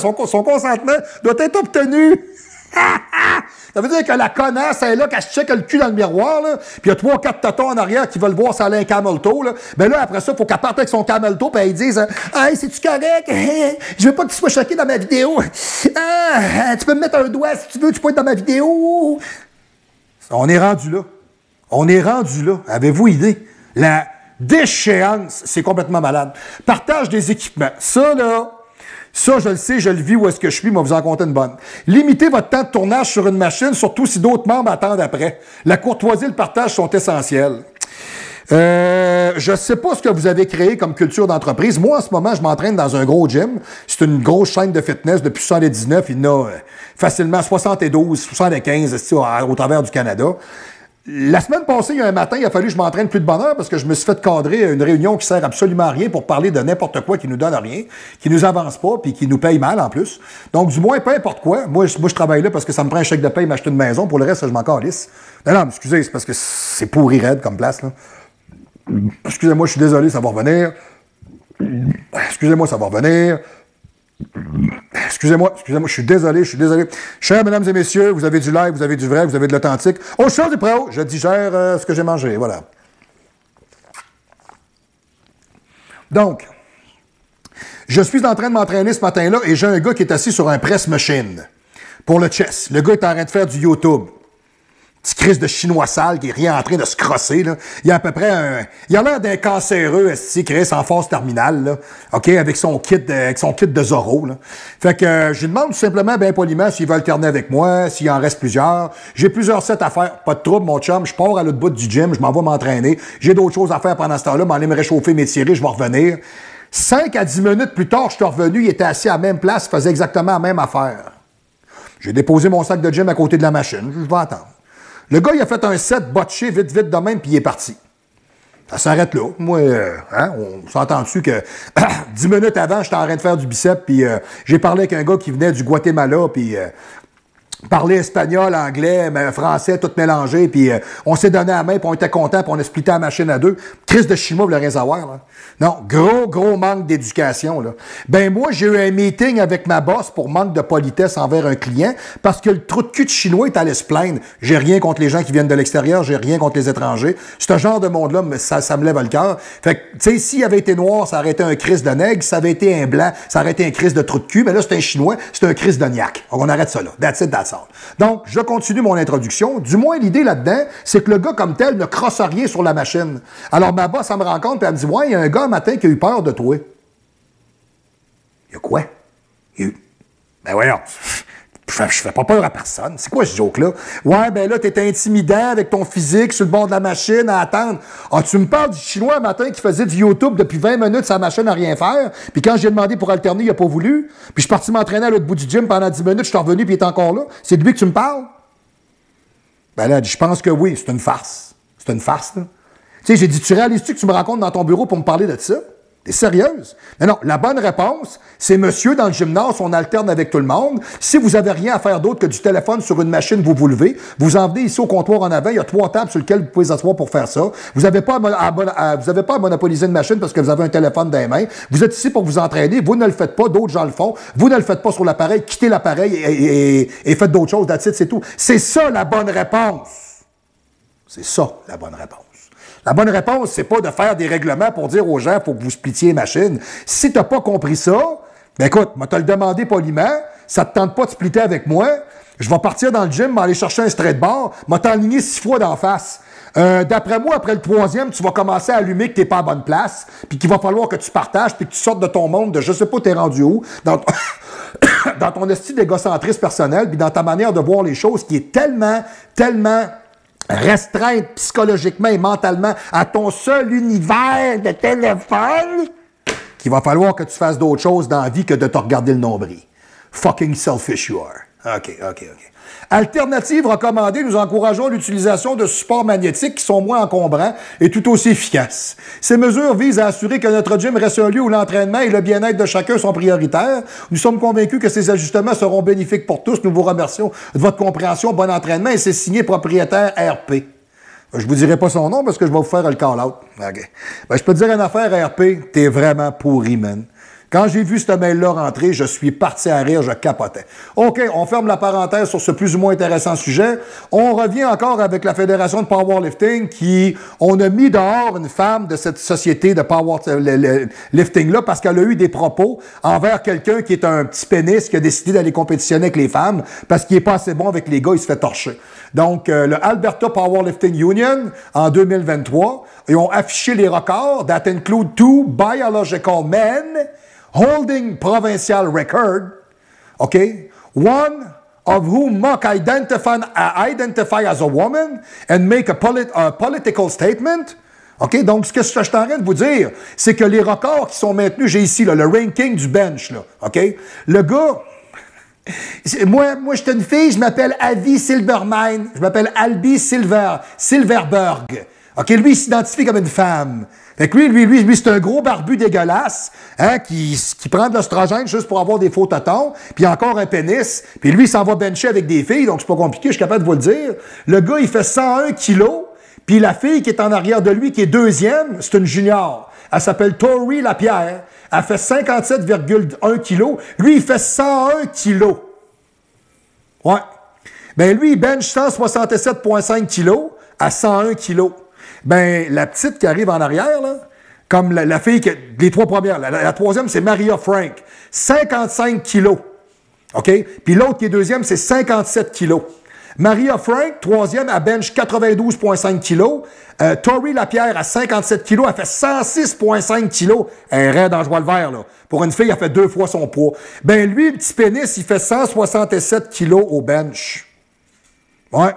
doit être obtenu. Ça veut dire que la connasse, elle est là, qu'elle se check le cul dans le miroir, là, puis il y a 3 ou 4 totons en arrière qui veulent voir si elle a un camel toe, là. Ben là, après ça, il faut qu'elle parte avec son camel toe, puis elle dise « Hey, c'est-tu correct? Je veux pas que tu sois choqué dans ma vidéo. Ah, tu peux me mettre un doigt si tu veux, tu peux être dans ma vidéo. » On est rendu là. On est rendu là. Avez-vous idée? La déchéance, c'est complètement malade. Partage des équipements. Ça, là... Ça, je le sais, je le vis où est-ce que je suis, mais vous en compter une bonne. Limitez votre temps de tournage sur une machine, surtout si d'autres membres attendent après. La courtoisie et le partage sont essentiels. Je ne sais pas ce que vous avez créé comme culture d'entreprise. Moi, en ce moment, je m'entraîne dans un gros gym. C'est une grosse chaîne de fitness depuis 79. Il y en a facilement 72, 75 au travers du Canada. La semaine passée, il y a un matin, il a fallu que je m'entraîne plus de bonne heure parce que je me suis fait cadrer une réunion qui sert absolument à rien pour parler de n'importe quoi qui nous donne rien, qui nous avance pas puis qui nous paye mal en plus. Donc, du moins, peu importe quoi. Moi, je travaille là parce que ça me prend un chèque de paye, m'acheter une maison. Pour le reste, je m'en calisse. Non, excusez, c'est parce que c'est pourri raide comme place, là. Excusez-moi, je suis désolé, ça va revenir. Excusez-moi, ça va revenir. Excusez-moi, je suis désolé. Chers mesdames et messieurs, vous avez du live, vous avez du vrai, vous avez de l'authentique. Au show du pro, je digère ce que j'ai mangé, voilà. Donc, je suis en train de m'entraîner ce matin-là et j'ai un gars qui est assis sur un press machine pour le chest. Le gars est en train de faire du YouTube. Petit crise de chinois sale qui est rien en train de se crosser, là. Il y a à peu près il a l'air d'un cancéreux, Chris, en phase terminale, là. OK, avec son kit de Zorro, là. Fait que, je lui demande tout simplement, bien poliment, s'il veut alterner avec moi, s'il en reste plusieurs. J'ai plusieurs sets à faire. Pas de trouble, mon chum. Je pars à l'autre bout du gym, je m'en vais m'entraîner. J'ai d'autres choses à faire pendant ce temps-là, m'aller me réchauffer, m'étirer, je vais revenir. 5 à 10 minutes plus tard, je suis revenu, il était assis à la même place, faisait exactement la même affaire. J'ai déposé mon sac de gym à côté de la machine. Je vais attendre. Le gars, il a fait un set botché vite de même, puis il est parti. Ça s'arrête là. Moi, on s'entend dessus que 10 minutes avant, j'étais en train de faire du biceps, puis j'ai parlé avec un gars qui venait du Guatemala, puis parlait espagnol, anglais, français, tout mélangé, puis on s'est donné la main, puis on était contents, puis on a splitté la machine à 2. Crise de chinois, vous voulez rien savoir, là. Non, gros manque d'éducation, là. Ben moi, j'ai eu un meeting avec ma boss pour manque de politesse envers un client, parce que le trou de cul de chinois est allé se plaindre. J'ai rien contre les gens qui viennent de l'extérieur, j'ai rien contre les étrangers. Ce genre de monde-là, ça me lève le cœur. Fait que, tu sais, s'il avait été noir, ça aurait été un Christ de nègre. Si ça avait été un blanc, ça aurait été un Christ de trou de cul. Mais là, c'est un chinois, c'est un Christ de niaque. On arrête ça là. That's it, that's all. Donc, je continue mon introduction. Du moins, l'idée là-dedans, c'est que le gars comme tel ne crosse rien sur la machine. Alors, ma boss, elle me rencontre, puis elle me dit, ouais, il y a un gars un matin qui a eu peur de toi. Il y a quoi? Ben voyons, je fais pas peur à personne. C'est quoi ce joke-là? Ouais, ben là, t'es intimidant avec ton physique sur le bord de la machine à attendre. Ah, tu me parles du chinois un matin qui faisait du YouTube depuis 20 minutes sa machine à rien faire, puis quand j'ai demandé pour alterner, il a pas voulu, puis je suis parti m'entraîner à l'autre bout du gym pendant 10 minutes, je suis revenu, puis il est encore là. C'est de lui que tu me parles? Ben là, je pense que oui, c'est une farce. C'est une farce, là. Tu sais, j'ai dit, tu réalises-tu que tu me rencontres dans ton bureau pour me parler de ça? T'es sérieuse? Mais non, la bonne réponse, c'est monsieur, dans le gymnase, on alterne avec tout le monde. Si vous avez rien à faire d'autre que du téléphone sur une machine, vous vous levez. Vous en venez ici au comptoir en avant. Il y a 3 tables sur lesquelles vous pouvez vous asseoir pour faire ça. Vous n'avez pas à monopoliser une machine parce que vous avez un téléphone dans les mains. Vous êtes ici pour vous entraîner. Vous ne le faites pas. D'autres gens le font. Vous ne le faites pas sur l'appareil. Quittez l'appareil et faites d'autres choses. That's it, c'est tout. C'est ça la bonne réponse. C'est ça la bonne réponse. La bonne réponse, c'est pas de faire des règlements pour dire aux gens, faut que vous splittiez les machines. Si t'as pas compris ça, ben écoute, moi te le demandé poliment, ça te tente pas de splitter avec moi, je vais partir dans le gym, m'aller chercher un straight bar, m'a t'enligné 6 fois d'en face. D'après moi, après le 3e, tu vas commencer à allumer que t'es pas à bonne place, puis qu'il va falloir que tu partages, puis que tu sortes de ton monde de je sais pas t'es rendu où, dans ton style d'égocentriste personnel, puis dans ta manière de voir les choses qui est tellement restreinte psychologiquement et mentalement à ton seul univers de téléphone qu'il va falloir que tu fasses d'autres choses dans la vie que de te regarder le nombril. Fucking selfish you are. OK. Alternative recommandée, nous encourageons l'utilisation de supports magnétiques qui sont moins encombrants et tout aussi efficaces. Ces mesures visent à assurer que notre gym reste un lieu où l'entraînement et le bien-être de chacun sont prioritaires. Nous sommes convaincus que ces ajustements seront bénéfiques pour tous. Nous vous remercions de votre compréhension. Bon entraînement et c'est signé propriétaire RP. Je vous dirai pas son nom parce que je vais vous faire le call-out. Okay. Ben, je peux te dire une affaire, RP, t'es vraiment pourri, man. Quand j'ai vu ce mail-là rentrer, je suis parti à rire, je capotais. OK, on ferme la parenthèse sur ce plus ou moins intéressant sujet. On revient encore avec la Fédération de Powerlifting on a mis dehors une femme de cette société de powerlifting-là parce qu'elle a eu des propos envers quelqu'un qui est un petit pénis qui a décidé d'aller compétitionner avec les femmes parce qu'il est pas assez bon avec les gars, il se fait torcher. Donc, le Alberta Powerlifting Union, en 2023, ils ont affiché les records that include 2 biological men holding provincial record, okay? One of whom must identify as a woman and make a political statement. OK? Donc, ce que je suis en train de vous dire, c'est que les records qui sont maintenus, j'ai ici le ranking du bench, là, OK? Le gars, moi, je suis une fille, je m'appelle Avi Silvermine, je m'appelle Albi Silverberg. OK? Lui, il s'identifie comme une femme. Fait que lui, c'est un gros barbu dégueulasse, hein, qui prend de l'ostrogène juste pour avoir des faux totons, puis encore un pénis, puis lui, il s'en va bencher avec des filles, donc c'est pas compliqué, je suis capable de vous le dire. Le gars, il fait 101 kilos, puis la fille qui est en arrière de lui, qui est deuxième, c'est une junior. Elle s'appelle Tori Lapierre. Elle fait 57,1 kilos. Lui, il fait 101 kilos. Ouais. Ben lui, il bench 167,5 kilos à 101 kilos. Ben, la petite qui arrive en arrière, là, comme la fille, les trois premières, la troisième, c'est Maria Frank, 55 kilos. OK? Puis l'autre qui est deuxième, c'est 57 kilos. Maria Frank, troisième, elle bench 92,5 kilos. Tori Lapierre, à 57 kilos, elle fait 106,5 kilos. Elle est raide en joie le vert, là. Pour une fille, elle fait 2 fois son poids. Ben, lui, le petit pénis, il fait 167 kilos au bench. Ouais.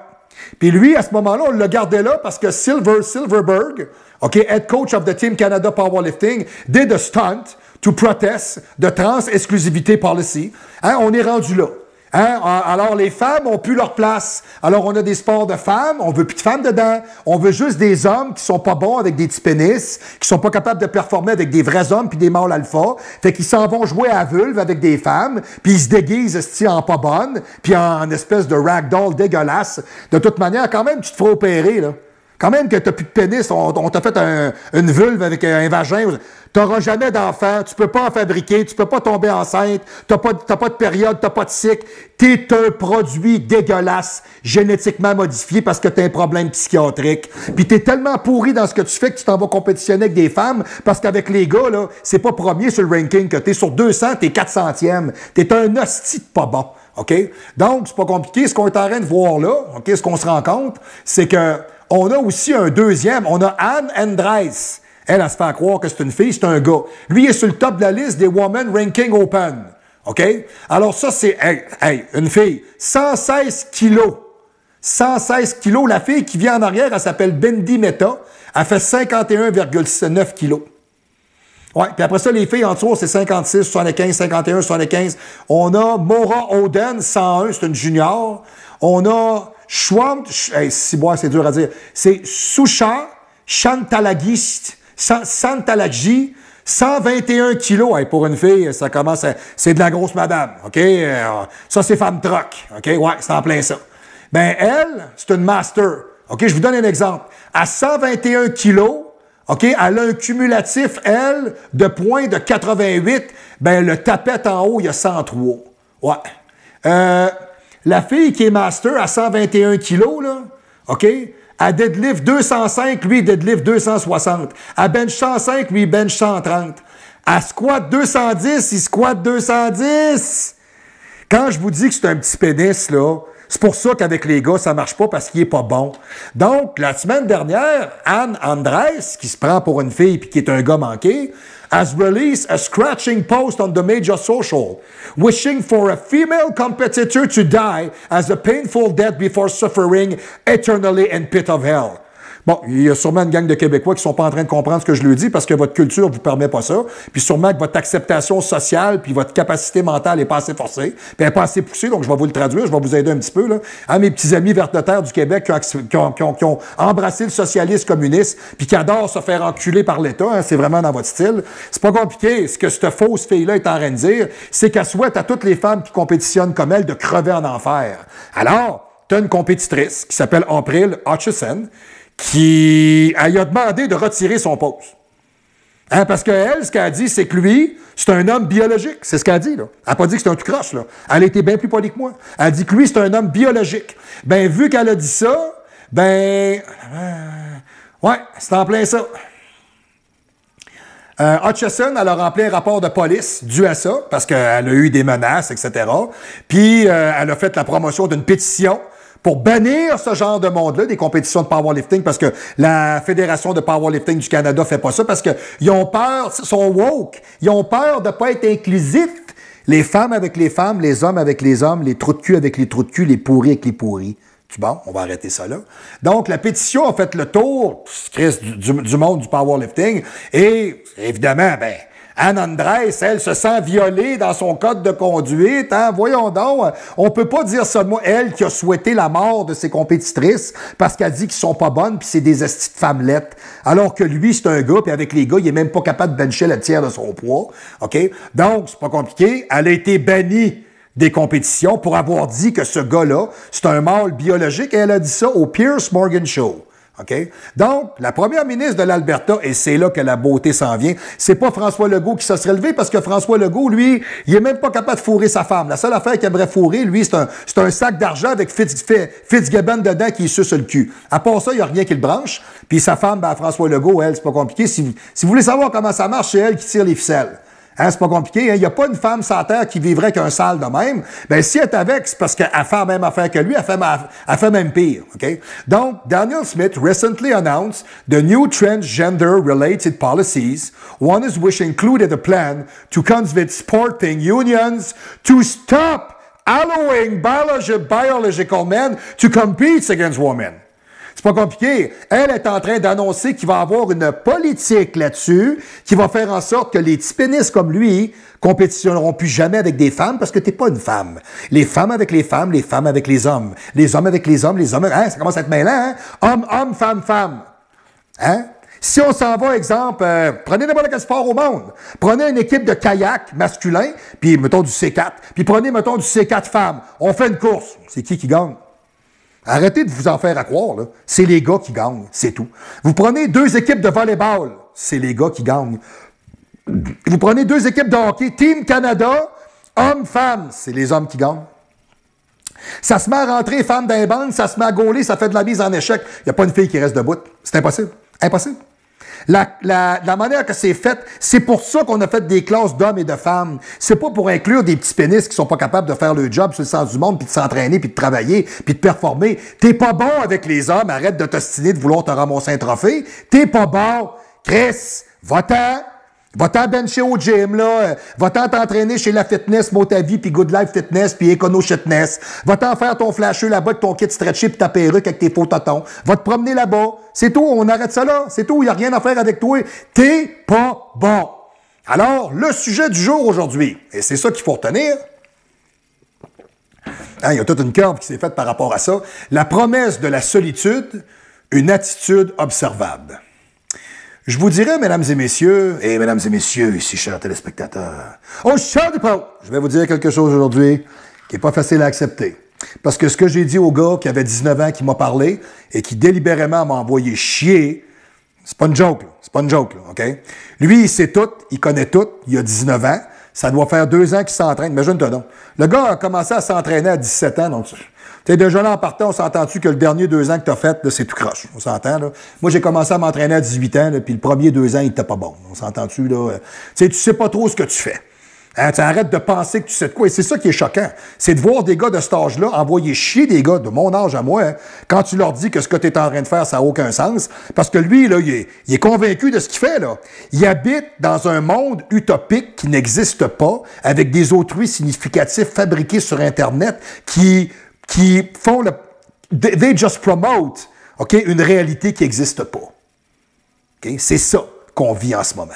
Puis lui, à ce moment-là, on le gardait là parce que Silverberg, OK, head coach of the Team Canada Powerlifting, did a stunt to protest the trans exclusivity policy. Hein, on est rendu là. Hein? Alors, les femmes ont plus leur place. Alors, on a des sports de femmes, on veut plus de femmes dedans. On veut juste des hommes qui sont pas bons avec des petits pénis, qui sont pas capables de performer avec des vrais hommes puis des mâles alpha. Fait qu'ils s'en vont jouer à vulve avec des femmes, puis ils se déguisent en pas bonne, puis en espèce de ragdoll dégueulasse. De toute manière, quand même, tu te feras opérer, là. Quand même que t'as plus de pénis, on t'a fait une vulve avec un vagin. T'auras jamais d'enfant, tu peux pas en fabriquer, tu peux pas tomber enceinte, t'as pas de période, t'as pas de cycle. T'es un produit dégueulasse, génétiquement modifié parce que t'as un problème psychiatrique. Puis t'es tellement pourri dans ce que tu fais que tu t'en vas compétitionner avec des femmes parce qu'avec les gars, là, c'est pas premier sur le ranking que t'es sur 200, t'es 400e. T'es un hostie de pas bon. OK? Donc, c'est pas compliqué. Ce qu'on est en train de voir là, OK, ce qu'on se rend compte, c'est que on a aussi un deuxième. On a Anne Andres. Elle se fait croire que c'est une fille, c'est un gars. Lui, il est sur le top de la liste des Women Ranking Open. OK? Alors ça, c'est, une fille. 116 kilos. 116 kilos. La fille qui vient en arrière, elle s'appelle Bendy Meta. Elle fait 51,9 kilos. Ouais. Puis après ça, les filles en dessous, c'est 56, 75, 51, 75. On a Maura Oden, 101, c'est une junior. On a Schwamp, c'est dur à dire. C'est Susha Chantalagi, 121 kilos. Hey, pour une fille, ça commence à... C'est de la grosse madame, OK? Ça, c'est femme troc, OK? Ouais, c'est en plein ça. Ben, elle, c'est une master. OK, je vous donne un exemple. À 121 kilos, OK, elle a un cumulatif, elle, de points de 88. Ben, le tapette en haut, il y a 103. Ouais. La fille qui est master à 121 kilos, là, OK, elle deadlift 205, lui, il deadlift 260. Elle bench 105, lui, il bench 130. Elle squat 210, il squat 210. Quand je vous dis que c'est un petit pénis, là, c'est pour ça qu'avec les gars, ça marche pas parce qu'il est pas bon. Donc, la semaine dernière, Anne Andres, qui se prend pour une fille puis qui est un gars manqué, has released a scratching post on the major social, wishing for a female competitor to die as a painful death before suffering eternally in pit of hell. Bon, il y a sûrement une gang de Québécois qui sont pas en train de comprendre ce que je leur dis parce que votre culture vous permet pas ça. Puis sûrement que votre acceptation sociale puis votre capacité mentale est pas assez forcée, puis elle est pas assez poussée, donc je vais vous le traduire, je vais vous aider un petit peu, là. Hein, mes petits amis verts de terre du Québec qui ont embrassé le socialisme communiste puis qui adorent se faire enculer par l'État, hein, c'est vraiment dans votre style. C'est pas compliqué. Ce que cette fausse fille-là est en train de dire, c'est qu'elle souhaite à toutes les femmes qui compétitionnent comme elle de crever en enfer. Alors, tu as une compétitrice qui s'appelle April Hutchison, qui elle a demandé de retirer son poste. Hein, parce qu'elle, ce qu'elle a dit, c'est que lui, c'est un homme biologique. C'est ce qu'elle a dit, là. Elle n'a pas dit que c'est un tout croche, là. Elle a été bien plus polie que moi. Elle a dit que lui, c'est un homme biologique. Ben, vu qu'elle a dit ça, ouais, c'est en plein ça. Hutchison, elle a rempli un rapport de police dû à ça, parce qu'elle a eu des menaces, etc. Puis, elle a fait la promotion d'une pétition pour bannir ce genre de monde-là, des compétitions de powerlifting, parce que la Fédération de powerlifting du Canada fait pas ça, parce qu'ils ont peur, ils sont woke, ils ont peur de pas être inclusifs. Les femmes avec les femmes, les hommes avec les hommes, les trous de cul avec les trous de cul, les pourris avec les pourris. Bon, on va arrêter ça là. Donc, la pétition a fait le tour, du monde du powerlifting, et évidemment, ben, Anne Andrés, elle se sent violée dans son code de conduite. Hein? Voyons donc, on peut pas dire ça de moi. Elle qui a souhaité la mort de ses compétitrices parce qu'elle dit qu'ils sont pas bonnes puis c'est des estis de femmelettes. Alors que lui, c'est un gars, puis avec les gars, il est même pas capable de bencher le tiers de son poids. OK? Donc, c'est pas compliqué. Elle a été bannie des compétitions pour avoir dit que ce gars-là, c'est un mâle biologique et elle a dit ça au Piers Morgan Show. OK? Donc, la première ministre de l'Alberta, et c'est là que la beauté s'en vient, c'est pas François Legault qui se serait levé parce que François Legault, lui, il est même pas capable de fourrer sa femme. La seule affaire qu'il aimerait fourrer, lui, c'est un sac d'argent avec Fitzgibbon dedans qui est sur le cul. À part ça, il n'y a rien qui le branche. Puis sa femme, ben, François Legault, elle, c'est pas compliqué. Si vous voulez savoir comment ça marche, c'est elle qui tire les ficelles. Hein, c'est pas compliqué. Il n'y a pas une femme sur la terre qui vivrait qu'un sale de même. Ben, si elle est avec, c'est parce qu'elle fait la même affaire que lui, elle fait même pire. Okay? Donc, Danielle Smith recently announced the new transgender-related policies, one is which included a plan to convince sporting unions to stop allowing biological men to compete against women. C'est pas compliqué. Elle est en train d'annoncer qu'il va avoir une politique là-dessus qui va faire en sorte que les petits pénis comme lui compétitionneront plus jamais avec des femmes parce que t'es pas une femme. Les femmes avec les femmes, les femmes avec les hommes. Les hommes avec les hommes, les hommes... Hein, ça commence à être mêlant, hein? Homme, homme, femme, femme. Hein? Si on s'en va, exemple, prenez n'importe quel sport au monde. Prenez une équipe de kayak masculin, puis mettons du C4, puis prenez, mettons, du C4 femmes. On fait une course. C'est qui gagne? Arrêtez de vous en faire à croire, là. C'est les gars qui gagnent, c'est tout. Vous prenez 2 équipes de volleyball, c'est les gars qui gagnent. Vous prenez 2 équipes de hockey, Team Canada, hommes-femmes, c'est les hommes qui gagnent. Ça se met à rentrer, femmes d'un bande, ça se met à gauler, ça fait de la mise en échec. Il n'y a pas une fille qui reste debout. C'est impossible. Impossible. La manière que c'est fait, c'est pour ça qu'on a fait des classes d'hommes et de femmes. C'est pas pour inclure des petits pénis qui sont pas capables de faire le job sur le sens du monde, puis de s'entraîner, puis de travailler, puis de performer. T'es pas bon avec les hommes, arrête de t'ostiner, de vouloir te ramasser un trophée. T'es pas bon. Chris, va-t'en. Va-t'en bencher au gym, là. Va-t'en t'entraîner chez la Fitness, Motavi, puis Good Life Fitness, puis Econo Fitness. Va-t'en faire ton flasheux là-bas avec ton kit stretché puis ta perruque avec tes faux totons. Va te promener là-bas. C'est tout, on arrête ça là. C'est tout, il n'y a rien à faire avec toi. T'es pas bon. Alors, le sujet du jour aujourd'hui, et c'est ça qu'il faut retenir, hein, il y a toute une curve qui s'est faite par rapport à ça. La promesse de la solitude, une attitude observable. Je vous dirais, mesdames et messieurs, ici, chers téléspectateurs, je vais vous dire quelque chose aujourd'hui qui n'est pas facile à accepter. Parce que ce que j'ai dit au gars qui avait 19 ans, qui m'a parlé, et qui délibérément m'a envoyé chier, c'est pas une joke, là. C'est pas une joke, là, OK? Lui, il sait tout, il connaît tout, il a 19 ans, ça doit faire 2 ans qu'il s'entraîne. Imagine-toi donc. Le gars a commencé à s'entraîner à 17 ans, donc... T'es déjà là en partant, on s'entend-tu que le dernier 2 ans que t'as fait, là, c'est tout croche. On s'entend, là. Moi, j'ai commencé à m'entraîner à 18 ans, là, puis le premier 2 ans, il était pas bon. On s'entend-tu, là? Tu sais pas trop ce que tu fais. Hein, tu arrêtes de penser que tu sais de quoi. Et c'est ça qui est choquant. C'est de voir des gars de cet âge-là envoyer chier des gars de mon âge à moi, hein, quand tu leur dis que ce que tu es en train de faire, ça n'a aucun sens. Parce que lui, là, il est convaincu de ce qu'il fait, là. Il habite dans un monde utopique qui n'existe pas, avec des autrui significatifs fabriqués sur Internet qui font le... They just promote OK? Une réalité qui n'existe pas. OK? C'est ça qu'on vit en ce moment.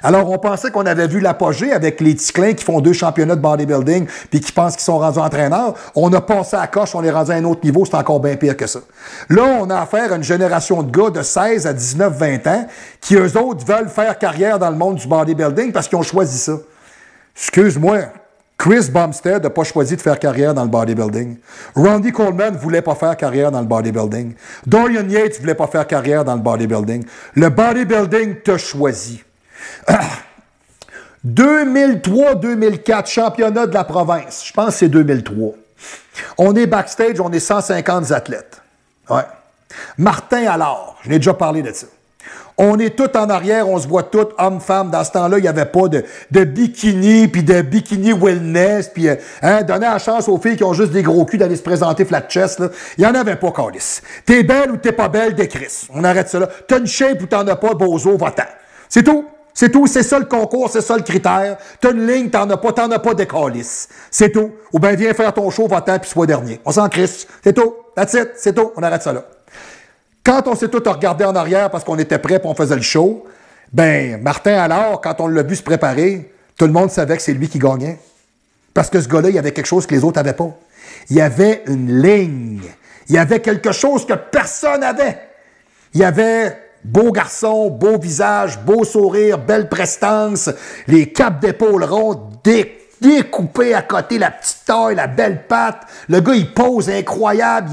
Alors, on pensait qu'on avait vu l'apogée avec les Ticlins qui font 2 championnats de bodybuilding puis qui pensent qu'ils sont rendus entraîneurs. On a passé à coche, on est rendu à un autre niveau, c'est encore bien pire que ça. Là, on a affaire à une génération de gars de 16 à 19, 20 ans qui, eux autres, veulent faire carrière dans le monde du bodybuilding parce qu'ils ont choisi ça. Excuse-moi, Chris Bumstead n'a pas choisi de faire carrière dans le bodybuilding. Randy Coleman ne voulait pas faire carrière dans le bodybuilding. Dorian Yates ne voulait pas faire carrière dans le bodybuilding. Le bodybuilding t'a choisi. 2003-2004, championnat de la province. Je pense que c'est 2003. On est backstage, on est 150 athlètes. Ouais. Martin Allard, je n'ai déjà parlé de ça. On est tous en arrière, on se voit tous, hommes, femmes. Dans ce temps-là, il n'y avait pas de bikini, puis de bikini wellness, puis donner la chance aux filles qui ont juste des gros culs d'aller se présenter flat chest. Il n'y en avait pas, Carlis. T'es belle ou t'es pas belle, décrisse. On arrête ça là. T'as une shape ou t'en as pas, bozo, va-t'en. C'est tout. C'est tout, c'est ça le concours, c'est ça le critère. T'as une ligne, t'en as pas des calices. C'est tout. Ou bien viens faire ton show, va-t'en, puis sois dernier. On s'en crisse. C'est tout. That's it. C'est tout. On arrête ça là. Quand on s'est tous regardé en arrière parce qu'on était prêts et on faisait le show, ben Martin alors, quand on l'a vu se préparer, tout le monde savait que c'est lui qui gagnait. Parce que ce gars-là, il y avait quelque chose que les autres n'avaient pas. Il y avait une ligne. Il y avait quelque chose que personne n'avait. Il y avait beau garçon, beau visage, beau sourire, belle prestance, les capes d'épaule rondes, découpé à côté, la petite taille, la belle patte. Le gars, il pose incroyable.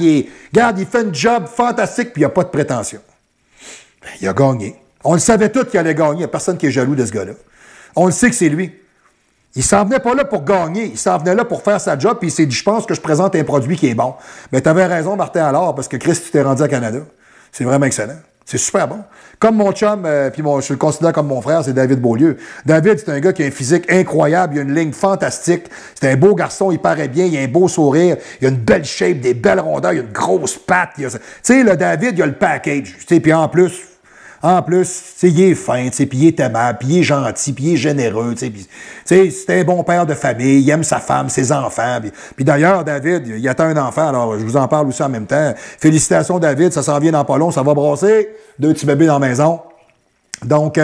Regarde, il fait un job fantastique, puis il n'y a pas de prétention. Ben, il a gagné. On le savait tous qu'il allait gagner. Il n'y a personne qui est jaloux de ce gars-là. On le sait que c'est lui. Il s'en venait pas là pour gagner. Il s'en venait là pour faire sa job, puis il s'est dit, je pense que je présente un produit qui est bon. Mais tu avais raison, Martin Allard, parce que Chris, tu t'es rendu à Canada. C'est vraiment excellent. C'est super bon. Comme mon chum, puis je le considère comme mon frère, c'est David Beaulieu. David, c'est un gars qui a un physique incroyable, il a une ligne fantastique, c'est un beau garçon, il paraît bien, il a un beau sourire, il a une belle shape, des belles rondeurs, il a une grosse patte. Tu sais, le David, il a le package. Tu sais, puis en plus, tu sais, il est fin, tu sais, puis il est aimable, puis il est gentil, puis il est généreux, tu sais, c'est un bon père de famille, il aime sa femme, ses enfants. Puis d'ailleurs, David, il attend un enfant, alors je vous en parle aussi en même temps. Félicitations, David, ça s'en vient dans pas long, ça va brasser. 2 petits bébés dans la maison. Donc,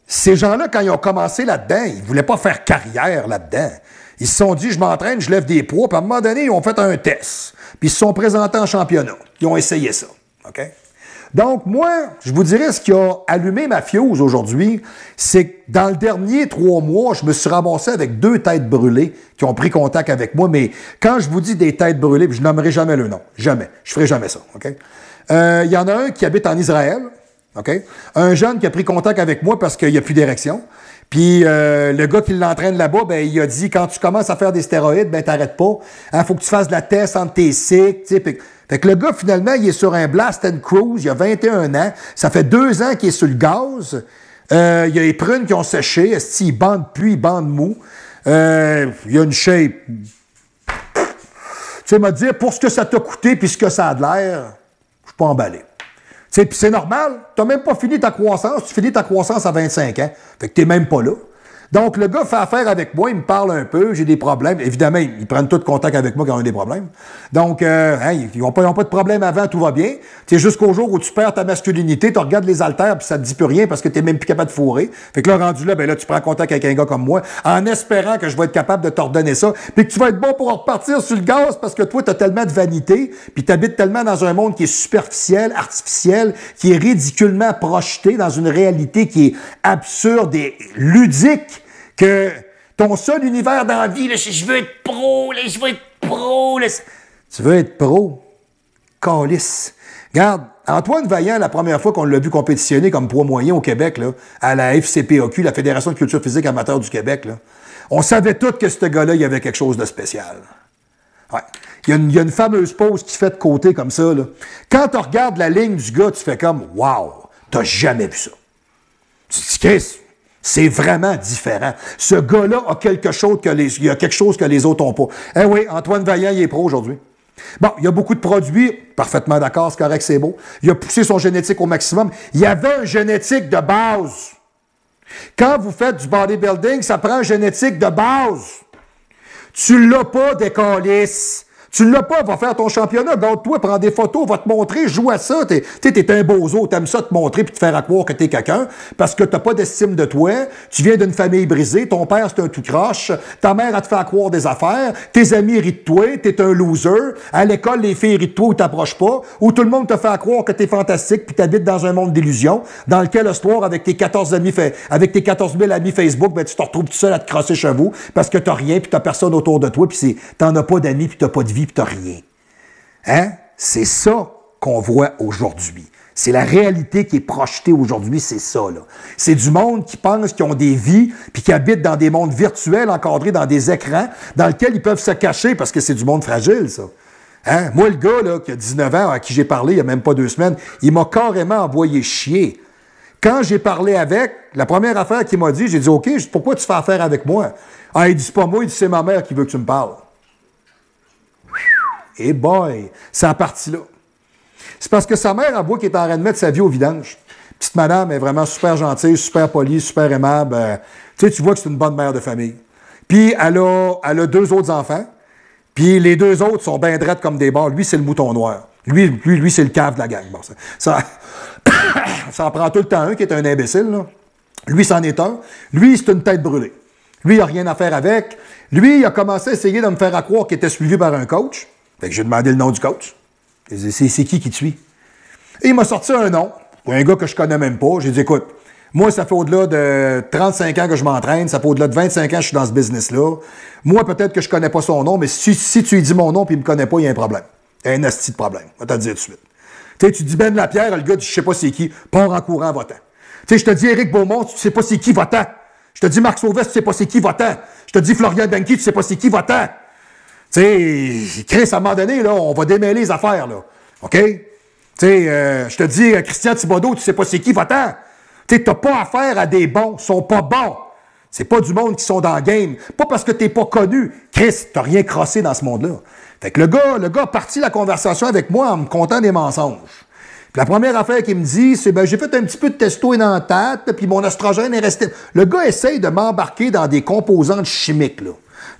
ces gens-là, quand ils ont commencé là-dedans, ils ne voulaient pas faire carrière là-dedans. Ils se sont dit, je m'entraîne, je lève des poids, puis à un moment donné, ils ont fait un test. Puis ils se sont présentés en championnat. Ils ont essayé ça. OK? Donc, moi, je vous dirais, ce qui a allumé ma fuse aujourd'hui, c'est que dans le dernier 3 mois, je me suis ramassé avec 2 têtes brûlées qui ont pris contact avec moi. Mais quand je vous dis des têtes brûlées, je nommerai jamais le nom. Jamais. Je ferai jamais ça. OK? Il y en a un qui habite en Israël. OK? Un jeune qui a pris contact avec moi parce qu'il n'y a plus d'érection. Puis le gars qui l'entraîne là-bas, ben il a dit, quand tu commences à faire des stéroïdes, ben t'arrêtes pas. Faut que tu fasses de la test entre tes cycles. Fait que le gars, finalement, il est sur un Blast and Cruise, il a 21 ans. Ça fait 2 ans qu'il est sur le gaz. Il y a les prunes qui ont séché. Il bande plus, il bande mou. Il y a une shape. Tu sais, m'a dit, pour ce que ça t'a coûté puis ce que ça a de l'air, je suis pas emballé. Puis c'est normal, tu n'as même pas fini ta croissance, tu finis ta croissance à 25 ans. Fait que tu n'es même pas là. Donc, le gars fait affaire avec moi, il me parle un peu, j'ai des problèmes. Évidemment, ils prennent tout contact avec moi quand ils ont des problèmes. Donc, ils n'ont pas de problème avant, tout va bien. C'est jusqu'au jour où tu perds ta masculinité, tu regardes les haltères, puis ça te dit plus rien parce que tu n'es même plus capable de fourrer. Fait que là, rendu là, ben là, tu prends contact avec un gars comme moi, en espérant que je vais être capable de t'ordonner ça, puis que tu vas être bon pour repartir sur le gaz parce que toi, tu as tellement de vanité, puis tu habites tellement dans un monde qui est superficiel, artificiel, qui est ridiculement projeté dans une réalité qui est absurde et ludique, que ton seul univers dans la vie, là, je veux être pro, là, je veux être pro. Là. Tu veux être pro? Calice. Regarde, Antoine Vaillant, la première fois qu'on l'a vu compétitionner comme poids moyen au Québec, là, à la FCPAQ, la Fédération de culture physique amateur du Québec, là, on savait tous que ce gars-là, il y avait quelque chose de spécial. Ouais. Il y a une fameuse pose qui fait de côté comme ça. Là. Quand tu regardes la ligne du gars, tu fais comme « Wow, t'as jamais vu ça. » Tu te dis « Qu'est-ce? » C'est vraiment différent. Ce gars-là a quelque chose que il y a quelque chose que les autres n'ont pas. Eh oui, Antoine Vaillant, il est pro aujourd'hui. Bon, il y a beaucoup de produits, parfaitement d'accord, c'est correct, c'est beau. Il a poussé son génétique au maximum. Il y avait un génétique de base. Quand vous faites du bodybuilding, ça prend un génétique de base. Tu l'as pas, des calices. Tu l'as pas, va faire ton championnat, garde-toi, prends des photos, va te montrer, joue à ça. T'es un bozo, t'aimes ça te montrer puis te faire croire que t'es quelqu'un parce que t'as pas d'estime de toi, tu viens d'une famille brisée, ton père c'est un tout croche, ta mère a te fait croire des affaires, tes amis rient de toi, t'es un loser, à l'école les filles rient de toi ou t'approches pas, ou tout le monde te fait croire que t'es fantastique puis t'habites dans un monde d'illusions dans lequel le soir avec tes 14 000 amis Facebook, ben tu te retrouves tout seul à te crosser chez vous parce que t'as rien puis t'as personne autour de toi puis t'en as pas d'amis puis t'as pas de vie puis t'as rien. Hein? C'est ça qu'on voit aujourd'hui. C'est la réalité qui est projetée aujourd'hui, c'est ça, là. C'est du monde qui pense qu'ils ont des vies, puis qui habitent dans des mondes virtuels encadrés dans des écrans, dans lesquels ils peuvent se cacher parce que c'est du monde fragile, ça. Hein? Moi, le gars, là, qui a 19 ans, à qui j'ai parlé il n'y a même pas 2 semaines, il m'a carrément envoyé chier. Quand j'ai parlé avec, la première affaire qu'il m'a dit, j'ai dit, OK, pourquoi tu fais affaire avec moi? Ah, il dit, c'est pas moi, il dit, c'est ma mère qui veut que tu me parles. Et boy, c'est la partie-là. C'est parce que sa mère avoue qu'elle est en train de mettre sa vie au vidange. Petite madame est vraiment super gentille, super polie, super aimable. Tu vois que c'est une bonne mère de famille. Puis elle a 2 autres enfants. Puis les 2 autres sont bien drettes comme des barres. Lui, c'est le mouton noir. Lui c'est le cave de la gang. Bon, ça en prend tout le temps un qui est un imbécile, là. Lui, c'en est un. Lui, c'est une tête brûlée. Lui, il n'a rien à faire avec. Lui, il a commencé à essayer de me faire croire qu'il était suivi par un coach. Fait que j'ai demandé le nom du coach. C'est qui te suit? Et il m'a sorti un nom, pour un gars que je connais même pas. J'ai dit, écoute, moi, ça fait au-delà de 35 ans que je m'entraîne, ça fait au-delà de 25 ans que je suis dans ce business-là. Moi, peut-être que je connais pas son nom, mais si tu lui dis mon nom et il me connaît pas, il y a un problème. Il y a un asti de problème. On va te le dire tout de suite. Tu sais, tu dis Ben Lapierre, le gars dit, je sais pas c'est qui, pars en courant, va-t'en. Tu sais, je te dis Éric Beaumont, tu sais pas c'est qui, va-t'en. Je te dis Marc Sauvestre, tu sais pas c'est qui, va-t'en. Je te dis Florian Benki, tu sais pas c'est qui, va-t'en. Tu sais, Chris, à un moment donné, là, on va démêler les affaires, là. OK? Tu sais, je te dis, Christian Thibodeau, tu sais pas c'est qui, va-t'en. Tu sais, t'as pas affaire à des bons, ils sont pas bons. C'est pas du monde qui sont dans le game. Pas parce que t'es pas connu. Chris, t'as rien crossé dans ce monde-là. Fait que le gars a parti la conversation avec moi en me contant des mensonges. Puis la première affaire qu'il me dit, c'est, ben, j'ai fait un petit peu de testo dans la tête, puis mon oestrogène est resté. Le gars essaye de m'embarquer dans des composantes chimiques, là.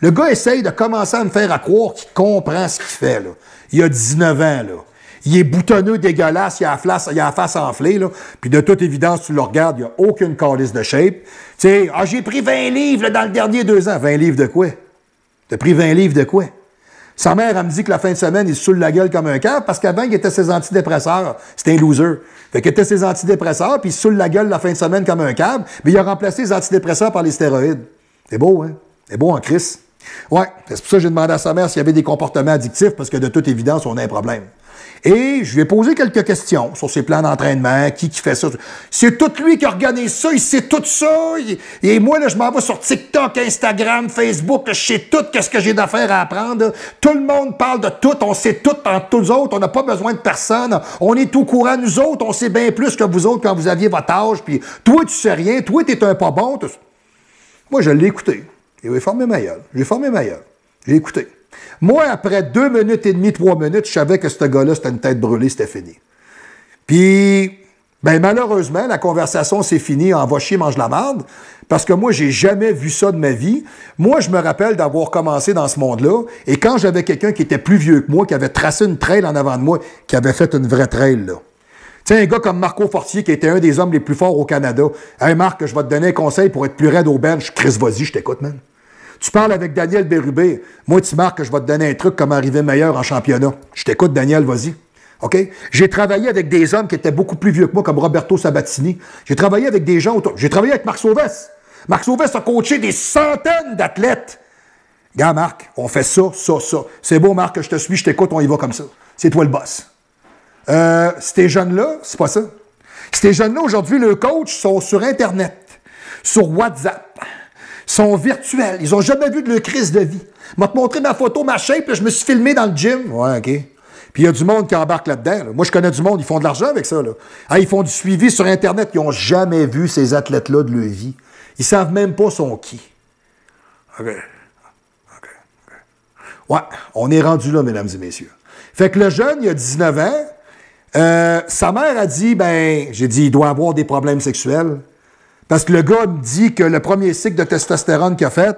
Le gars essaye de commencer à me faire croire qu'il comprend ce qu'il fait, là. Il a 19 ans, là. Il est boutonneux, dégueulasse, il a la face enflée, là. Puis de toute évidence, tu le regardes, il n'y a aucune calice de shape. Tu sais, ah, j'ai pris 20 livres là, dans le dernier 2 ans. 20 livres de quoi? T'as pris 20 livres de quoi? Sa mère, elle me dit que la fin de semaine, il se saoule la gueule comme un cave parce qu'avant, il était ses antidépresseurs. C'était un loser. Fait qu'il était ses antidépresseurs, puis il se saoule la gueule la fin de semaine comme un câble, mais il a remplacé les antidépresseurs par les stéroïdes. C'est beau, hein? C'est beau en crise. Ouais, c'est pour ça que j'ai demandé à sa mère s'il y avait des comportements addictifs, parce que de toute évidence, on a un problème. Et je lui ai posé quelques questions sur ses plans d'entraînement, qui fait ça. C'est tout lui qui organise ça, il sait tout ça. Et moi, là, je m'en vais sur TikTok, Instagram, Facebook, je sais tout ce que j'ai d'affaires à apprendre. Tout le monde parle de tout, on sait tout entre tous autres, on n'a pas besoin de personne. On est au courant, nous autres, on sait bien plus que vous autres quand vous aviez votre âge. Puis toi, tu sais rien, toi, t'es un pas bon. Moi, je l'ai écouté. J'ai formé ma gueule. J'ai écouté. Moi, après 2 minutes et demie, 3 minutes, je savais que ce gars-là, c'était une tête brûlée, c'était fini. Puis, ben malheureusement, la conversation s'est finie en va chier, mange la marde, parce que moi, j'ai jamais vu ça de ma vie. Moi, je me rappelle d'avoir commencé dans ce monde-là, et quand j'avais quelqu'un qui était plus vieux que moi, qui avait tracé une trail en avant de moi, qui avait fait une vraie trail, là. Tu sais, un gars comme Marco Fortier, qui était un des hommes les plus forts au Canada. Hey, Marc, je vais te donner un conseil pour être plus raide au bench. Chris, vas-y, je t'écoute, man. Tu parles avec Daniel Bérubé. Moi, tu marques que je vais te donner un truc comme arriver meilleur en championnat. Je t'écoute, Daniel, vas-y. OK? J'ai travaillé avec des hommes qui étaient beaucoup plus vieux que moi, comme Roberto Sabatini. J'ai travaillé avec des gens autour. J'ai travaillé avec Marc Sauvestre. Marc Sauvestre a coaché des centaines d'athlètes. Gars, Marc, on fait ça. C'est beau, Marc, que je te suis, je t'écoute, on y va comme ça. C'est toi le boss. Ces jeunes-là, c'est pas ça. Ces jeunes-là, aujourd'hui, leurs coachs sont sur Internet, sur WhatsApp, sont virtuels. Ils n'ont jamais vu de leur crise de vie. Je vais te montrer ma photo, ma shape, là, je me suis filmé dans le gym. Ouais, OK. Puis il y a du monde qui embarque là-dedans. Là. Moi, je connais du monde, ils font de l'argent avec ça. Là. Ah, ils font du suivi sur Internet. Ils n'ont jamais vu ces athlètes-là de leur vie. Ils ne savent même pas son qui. OK. Ouais, on est rendu là, mesdames et messieurs. Fait que le jeune, il a 19 ans. Sa mère a dit, j'ai dit, il doit avoir des problèmes sexuels. Parce que le gars me dit que le premier cycle de testostérone qu'il a fait,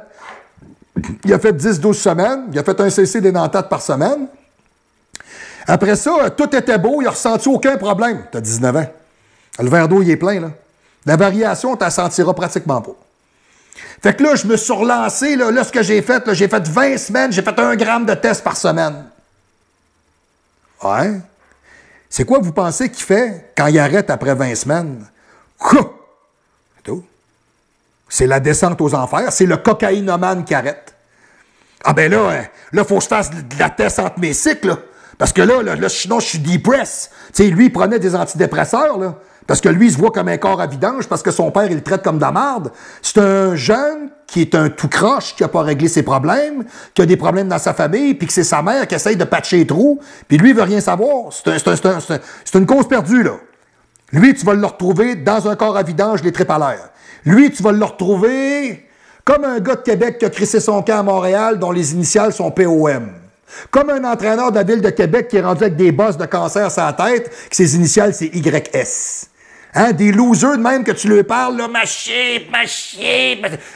Il a fait 10-12 semaines. Il a fait un CC d'édentate par semaine. Après ça, tout était beau. Il n'a ressenti aucun problème. Tu as 19 ans. Le verre d'eau, il est plein, là. La variation, tu la sentiras pratiquement pas. Fait que là, je me suis relancé. Là ce que j'ai fait, j'ai fait 20 semaines. J'ai fait 1 gramme de test par semaine. Ouais. C'est quoi vous pensez qu'il fait quand il arrête après 20 semaines? C'est tout. C'est la descente aux enfers. C'est le cocaïnomane qui arrête. Ah ben là, il faut que je fasse de la test entre mes cycles, là. Parce que là, sinon, je suis depressed. Tu sais, lui, il prenait des antidépresseurs, là. Parce que lui, il se voit comme un corps à vidange, parce que son père, il le traite comme de la marde. C'est un jeune qui est un tout croche, qui n'a pas réglé ses problèmes, qui a des problèmes dans sa famille, puis que c'est sa mère qui essaye de patcher les trous, puis lui, il veut rien savoir. C'est une cause perdue, là. Lui, tu vas le retrouver dans un corps à vidange, les tripes à l'air. Lui, tu vas le retrouver comme un gars de Québec qui a crissé son camp à Montréal, dont les initiales sont POM. Comme un entraîneur de la ville de Québec qui est rendu avec des bosses de cancer sur la tête, que ses initiales, c'est YS. Hein, des losers de même que tu leur parles, là, ma chip.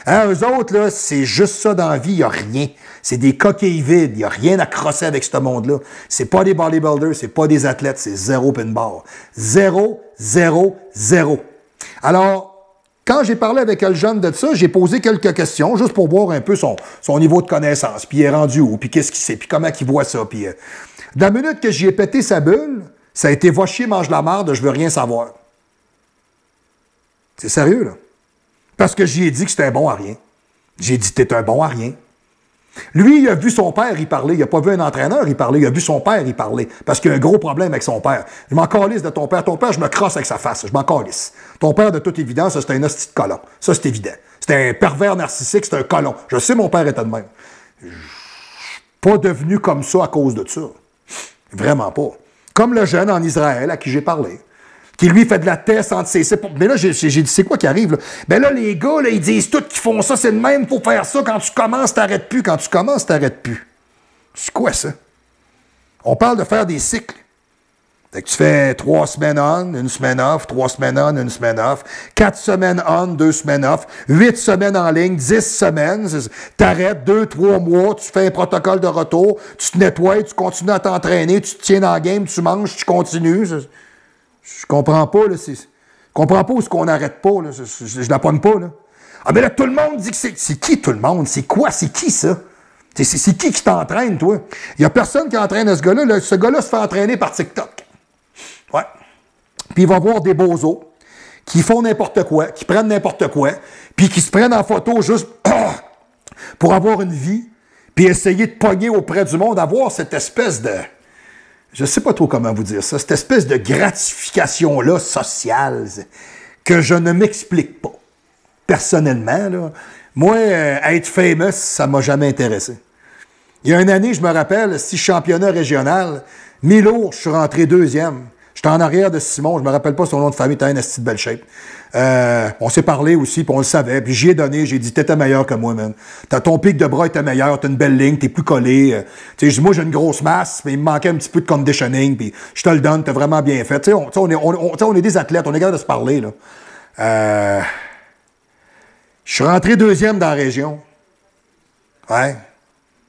Hein, eux autres, là, c'est juste ça dans la vie, il n'y a rien. C'est des coquilles vides, il n'y a rien à crosser avec ce monde-là. C'est pas des bodybuilders, c'est pas des athlètes, c'est zéro pin bar. 0, 0, 0. Alors, quand j'ai parlé avec le jeune de ça, j'ai posé quelques questions, juste pour voir un peu son niveau de connaissance, puis il est rendu où, puis qu'est-ce qu'il sait, puis comment il voit ça, puis... Dans la minute que j'y ai pété sa bulle, ça a été « va chier, mange la marde, je veux rien savoir ». C'est sérieux, là. Parce que j'y ai dit que c'était un bon à rien. J'ai dit « t'es un bon à rien ». Lui, il a vu son père y parler. Il n'a pas vu un entraîneur y parler. Il a vu son père y parler. Parce qu'il y a un gros problème avec son père. Je m'en calisse de ton père. Ton père, je me crosse avec sa face. Je m'en calisse. Ton père, de toute évidence, c'est un hostie de colon. Ça, c'est évident. C'est un pervers narcissique, c'est un colon. Je sais, mon père était de même. Je suis pas devenu comme ça à cause de ça. Vraiment pas. Comme le jeune en Israël à qui j'ai parlé, qui lui fait de la test entre ses... Mais là, j'ai dit, c'est quoi qui arrive, là? Ben là, les gars, là, ils disent tous qu'ils font ça, c'est le même, faut faire ça. Quand tu commences, t'arrêtes plus. Quand tu commences, t'arrêtes plus. C'est quoi ça? On parle de faire des cycles. Fait que tu fais 3 semaines on, 1 semaine off, 3 semaines on, 1 semaine off, 4 semaines on, 2 semaines off, 8 semaines en ligne, 10 semaines, t'arrêtes 2-3 mois, tu fais un protocole de retour, tu te nettoies, tu continues à t'entraîner, tu te tiens dans la game, tu manges, tu continues. Je comprends pas, là. Je comprends pas où est-ce qu'on n'arrête pas, là. Je la pogne pas, là. Ah, ben là, tout le monde dit que c'est qui, tout le monde? C'est quoi? C'est qui, ça? C'est qui t'entraîne, toi? Il y a personne qui entraîne ce gars-là. Là. Ce gars-là se fait entraîner par TikTok. Ouais. Puis il va voir des bozos qui font n'importe quoi, qui prennent n'importe quoi, puis qui se prennent en photo juste pour avoir une vie, puis essayer de pogner auprès du monde, avoir cette espèce de... Je sais pas trop comment vous dire ça, cette espèce de gratification-là sociale que je ne m'explique pas. Personnellement, là, moi, être famous, ça m'a jamais intéressé. Il y a une année, je me rappelle, si championnat régional, mi-lourd, je suis rentré 2e. J'étais en arrière de Simon, je me rappelle pas son nom de famille, t'as une esti de belle shape. On s'est parlé aussi, puis on le savait, puis j'y ai donné, j'ai dit, t'étais meilleur que moi, man. Ton pic de bras était meilleur, t'as une belle ligne, t'es plus collé. Tu sais, moi, j'ai une grosse masse, mais il me manquait un petit peu de conditioning, puis je te le donne, t'as vraiment bien fait. Tu sais, on est des athlètes, on est capable de se parler, là. Je suis rentré 2e dans la région. Ouais.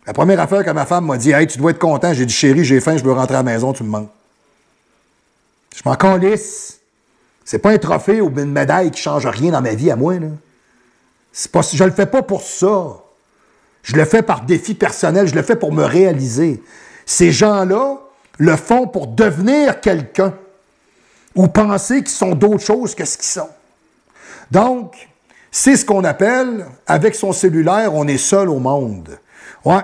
La première affaire que ma femme m'a dit, hey, tu dois être content. J'ai dit, chérie, j'ai faim, je veux rentrer à la maison, tu me manques. Je m'en calisse. C'est pas un trophée ou une médaille qui change rien dans ma vie à moi, là. Je le fais pas pour ça. Je le fais par défi personnel, je le fais pour me réaliser. Ces gens-là le font pour devenir quelqu'un ou penser qu'ils sont d'autres choses que ce qu'ils sont. Donc, c'est ce qu'on appelle, avec son cellulaire, on est seul au monde. Ouais.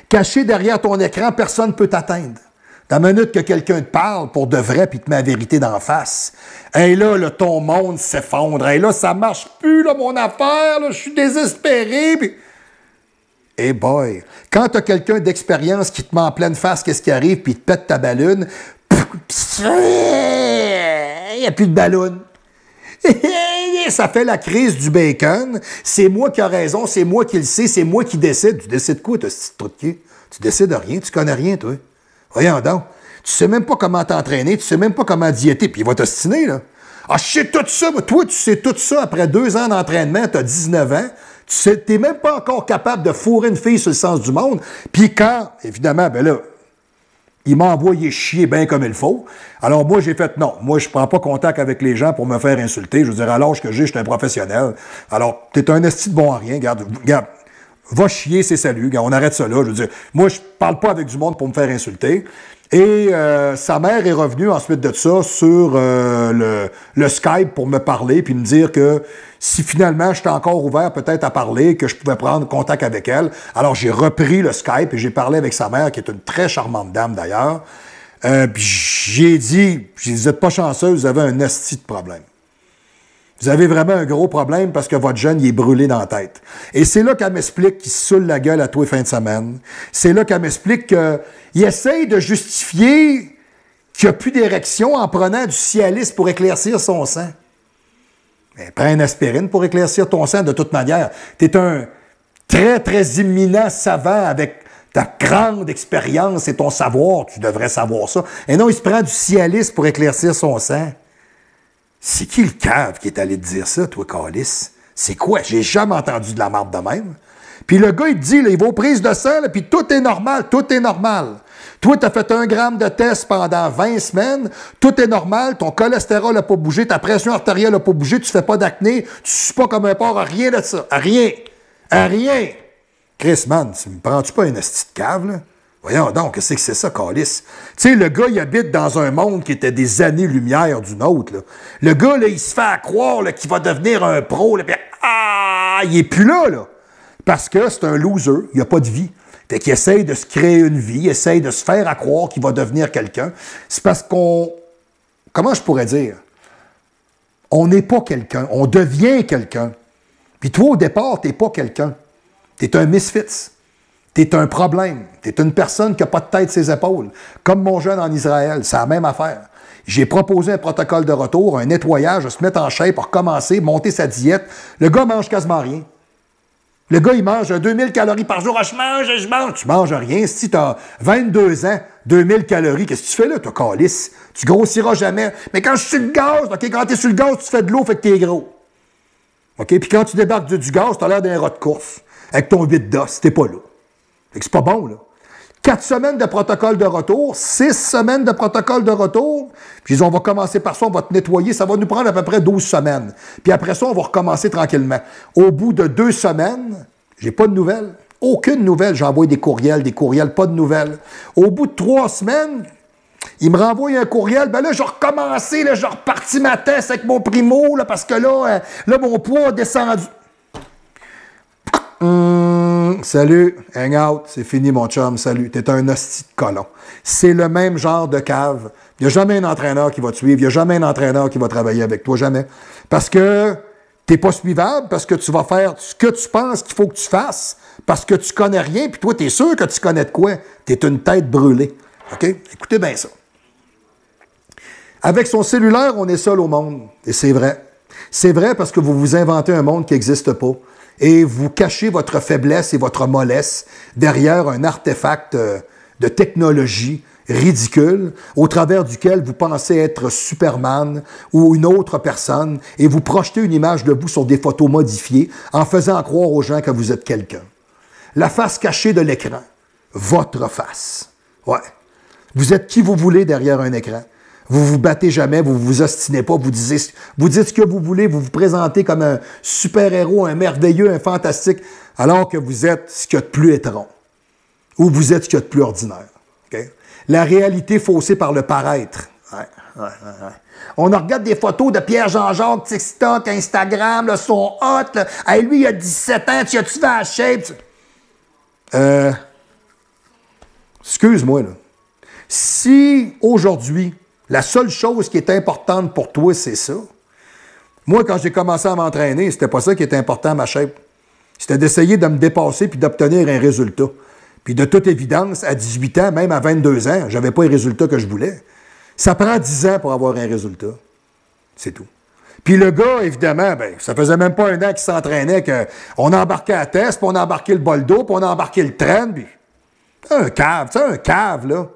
Caché derrière ton écran, personne ne peut t'atteindre. Dans la minute que quelqu'un te parle pour de vrai puis te met la vérité d'en face, hey là, ton monde s'effondre. Hey là, ça marche plus, là, mon affaire, là, je suis désespéré. Puis... Hey boy, quand t'as quelqu'un d'expérience qui te met en pleine face qu'est-ce qui arrive puis il te pète ta balloune, il n'y a plus de balloune. Ça fait la crise du bacon. C'est moi qui ai raison, c'est moi qui le sais, c'est moi qui décide. Tu décides quoi, toi, ce truc qui? Tu décides de rien, tu connais rien, toi. Voyons donc. Tu sais même pas comment t'entraîner, tu sais même pas comment diéter, puis il va t'ostiner, là. Ah, je sais tout ça, mais toi, tu sais tout ça après 2 ans d'entraînement, t'as 19 ans, Tu n'es même pas encore capable de fourrer une fille sur le sens du monde. Puis quand, évidemment, ben là, il m'a envoyé chier bien comme il faut. Alors moi, j'ai fait non. Moi, je prends pas contact avec les gens pour me faire insulter. Je veux dire, à l'âge que j'ai, je suis un professionnel. Alors, t'es un esti de bon à rien. Regarde, va chier, c'est salut. On arrête ça là. Je veux dire, moi, je parle pas avec du monde pour me faire insulter. Et sa mère est revenue ensuite de ça sur le Skype pour me parler puis me dire que si finalement j'étais encore ouvert peut-être à parler, que je pouvais prendre contact avec elle. Alors j'ai repris le Skype et j'ai parlé avec sa mère, qui est une très charmante dame d'ailleurs. Puis j'ai dit, vous êtes pas chanceux, vous avez un esti de problème. Vous avez vraiment un gros problème parce que votre jeune, il est brûlé dans la tête. Et c'est là qu'elle m'explique qu'il se saoule la gueule à tous les fins de semaine. C'est là qu'elle m'explique qu'il essaye de justifier qu'il n'y a plus d'érection en prenant du Cialis pour éclaircir son sang. Mais prends une aspirine pour éclaircir ton sang de toute manière. Tu es un très, très imminent savant avec ta grande expérience et ton savoir. Tu devrais savoir ça. Et non, il se prend du Cialis pour éclaircir son sang. C'est qui le cave qui est allé te dire ça, toi, Calice? C'est quoi? J'ai jamais entendu de la marde de même. Puis le gars, il te dit, là, il va aux prises de sang, là, puis tout est normal, tout est normal. Toi, tu as fait 1 gramme de test pendant 20 semaines, tout est normal, ton cholestérol n'a pas bougé, ta pression artérielle n'a pas bougé, tu fais pas d'acné, tu sues pas comme un porc, à rien de ça, à rien, à rien. Chris, man, me prends-tu pas une esti de cave, là? Voyons donc, qu'est-ce que c'est ça, Calice? Tu sais, le gars, il habite dans un monde qui était des années-lumière du nôtre, là. Le gars, là, il se fait croire qu'il va devenir un pro, là, puis il est plus là, là. Parce que c'est un loser, il n'a pas de vie. Fait qu'il essaye de se créer une vie, il essaye de se faire à croire qu'il va devenir quelqu'un. C'est parce qu'on... Comment je pourrais dire? On n'est pas quelqu'un, on devient quelqu'un. Puis toi, au départ, t'es pas quelqu'un. T'es un misfits. T'es un problème. T'es une personne qui n'a pas de tête ses épaules. Comme mon jeune en Israël, c'est la même affaire. J'ai proposé un protocole de retour, un nettoyage, de se mettre en shape pour recommencer, monter sa diète. Le gars mange quasiment rien. Le gars, il mange 2000 calories par jour. Ah, je mange. Tu manges rien. Si tu as 22 ans, 2000 calories, qu'est-ce que tu fais là, toi, calice? Tu grossiras jamais. Mais quand je suis sur le gaz, OK, quand tu es sur le gaz, tu fais de l'eau, fait que tu es gros. OK? Puis quand tu débarques du gaz, tu as l'air d'un rat de course. Avec ton vide d'os, t'es pas là. Fait que c'est pas bon, là. 4 semaines de protocole de retour, 6 semaines de protocole de retour. Puis on va commencer par ça, on va te nettoyer. Ça va nous prendre à peu près 12 semaines. Puis après ça, on va recommencer tranquillement. Au bout de 2 semaines, j'ai pas de nouvelles. Aucune nouvelle. J'envoie des courriels, pas de nouvelles. Au bout de 3 semaines, il me renvoie un courriel. Ben là, j'ai recommencé, là, j'ai reparti ma test avec mon primo, là, parce que là, mon poids a descendu. Salut, hangout, c'est fini mon chum, salut, t'es un hostie de colon. C'est le même genre de cave. Il n'y a jamais un entraîneur qui va te suivre, il n'y a jamais un entraîneur qui va travailler avec toi, jamais. Parce que t'es pas suivable, parce que tu vas faire ce que tu penses qu'il faut que tu fasses, parce que tu connais rien, puis toi, t'es sûr que tu connais de quoi. T'es une tête brûlée. OK? Écoutez bien ça. Avec son cellulaire, on est seul au monde. Et c'est vrai. C'est vrai parce que vous vous inventez un monde qui n'existe pas. Et vous cachez votre faiblesse et votre mollesse derrière un artefact de technologie ridicule au travers duquel vous pensez être Superman ou une autre personne et vous projetez une image de vous sur des photos modifiées en faisant croire aux gens que vous êtes quelqu'un. La face cachée de l'écran. Votre face. Ouais. Vous êtes qui vous voulez derrière un écran. Vous vous battez jamais, vous vous ostinez pas, vous dites ce que vous voulez, vous vous présentez comme un super-héros, un merveilleux, un fantastique, alors que vous êtes ce qu'il y a de plus étron. Ou vous êtes ce qu'il y a de plus ordinaire. Okay? La réalité faussée par le paraître. Ouais. On regarde des photos de Pierre-Jean-Jacques, TikTok, Instagram, là, sont hot. Là. Hey, lui, il a 17 ans, tu as-tu fait la shape? Excuse-moi, là. Si aujourd'hui, la seule chose qui est importante pour toi, c'est ça. Moi, quand j'ai commencé à m'entraîner, c'était pas ça qui était important à ma shape. C'était d'essayer de me dépasser puis d'obtenir un résultat. Puis de toute évidence, à 18 ans, même à 22 ans, j'avais pas les résultats que je voulais. Ça prend 10 ans pour avoir un résultat. C'est tout. Puis le gars, évidemment, ça faisait même pas un an qu'il s'entraînait qu'on embarquait à la test, puis on embarquait le bol d'eau, puis on embarquait le train, puis... un cave, là.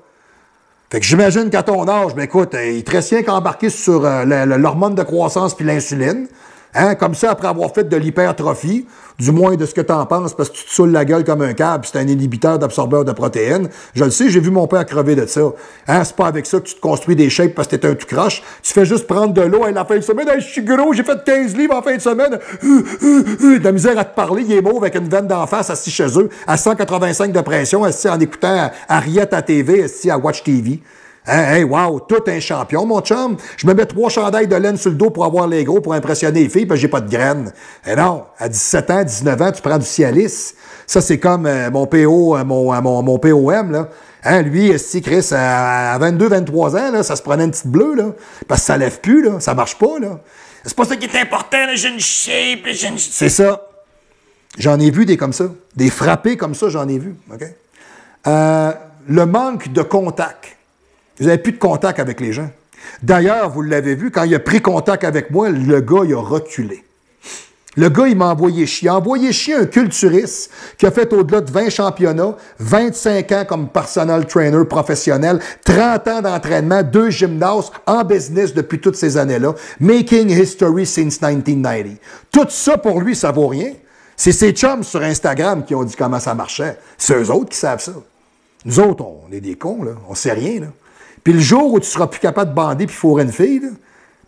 Fait que j'imagine qu'à ton âge, écoute, il te reste rien qu'à embarquer sur l'hormone de croissance puis l'insuline. Hein? Comme ça, après avoir fait de l'hypertrophie, du moins de ce que tu en penses, parce que tu te saoules la gueule comme un câble, puis c'est un inhibiteur d'absorbeur de protéines. Je le sais, j'ai vu mon père crever de ça. Hein? C'est pas avec ça que tu te construis des shapes parce que t'es un tout croche. Tu fais juste prendre de l'eau à la fin de semaine. Hey, je suis gros, j'ai fait 15 livres en fin de semaine. De la misère à te parler, il est mauve avec une veine d'en face, assis chez eux, à 185 de pression, assis en écoutant Ariette à TV, assis à Watch TV. Hein, hey, wow, tout un champion, mon chum. Je me mets 3 chandails de laine sur le dos pour avoir les gros, pour impressionner les filles, parce que j'ai pas de graines. Eh non, à 17 ans, 19 ans, tu prends du Cialis. Ça, c'est comme mon PO, mon POM, là. Hein, lui, si Chris, à 22, 23 ans, là, ça se prenait une petite bleue, là. Parce que ça lève plus, là. Ça marche pas, là. C'est pas ça qui est important, là. J'ai une shape, C'est ça. J'en ai vu des comme ça. Des frappés comme ça, j'en ai vu. OK? Le manque de contact. Vous n'avez plus de contact avec les gens. D'ailleurs, vous l'avez vu, quand il a pris contact avec moi, le gars, il a reculé. Le gars, il m'a envoyé chier. Il a envoyé chier un culturiste qui a fait au-delà de 20 championnats, 25 ans comme personal trainer professionnel, 30 ans d'entraînement, 2 gymnases en business depuis toutes ces années-là, making history since 1990. Tout ça, pour lui, ça vaut rien. C'est ses chums sur Instagram qui ont dit comment ça marchait. C'est eux autres qui savent ça. Nous autres, on est des cons, là. On sait rien, là. Puis le jour où tu seras plus capable de bander puis fourrer une fille, là,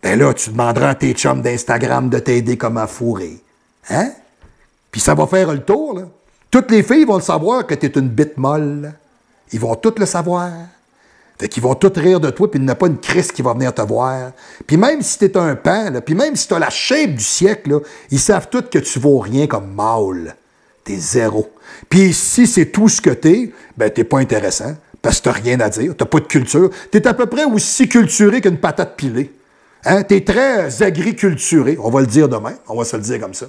ben là, tu demanderas à tes chums d'Instagram de t'aider comment fourrer. Hein? Puis ça va faire le tour, là. Toutes les filles vont le savoir que t'es une bite molle. Ils vont toutes le savoir. Fait qu'ils vont toutes rire de toi, puis il n'y a pas une crise qui va venir te voir. Puis même si t'es un pan, là, puis même si t'as la shape du siècle, là, ils savent tous que tu vaux rien comme mâle. T'es zéro. Puis si c'est tout ce que t'es, ben t'es pas intéressant. Parce que t'as rien à dire, t'as pas de culture. T'es à peu près aussi culturé qu'une patate pilée. Hein? T'es très agriculturé, on va le dire demain, on va se le dire comme ça.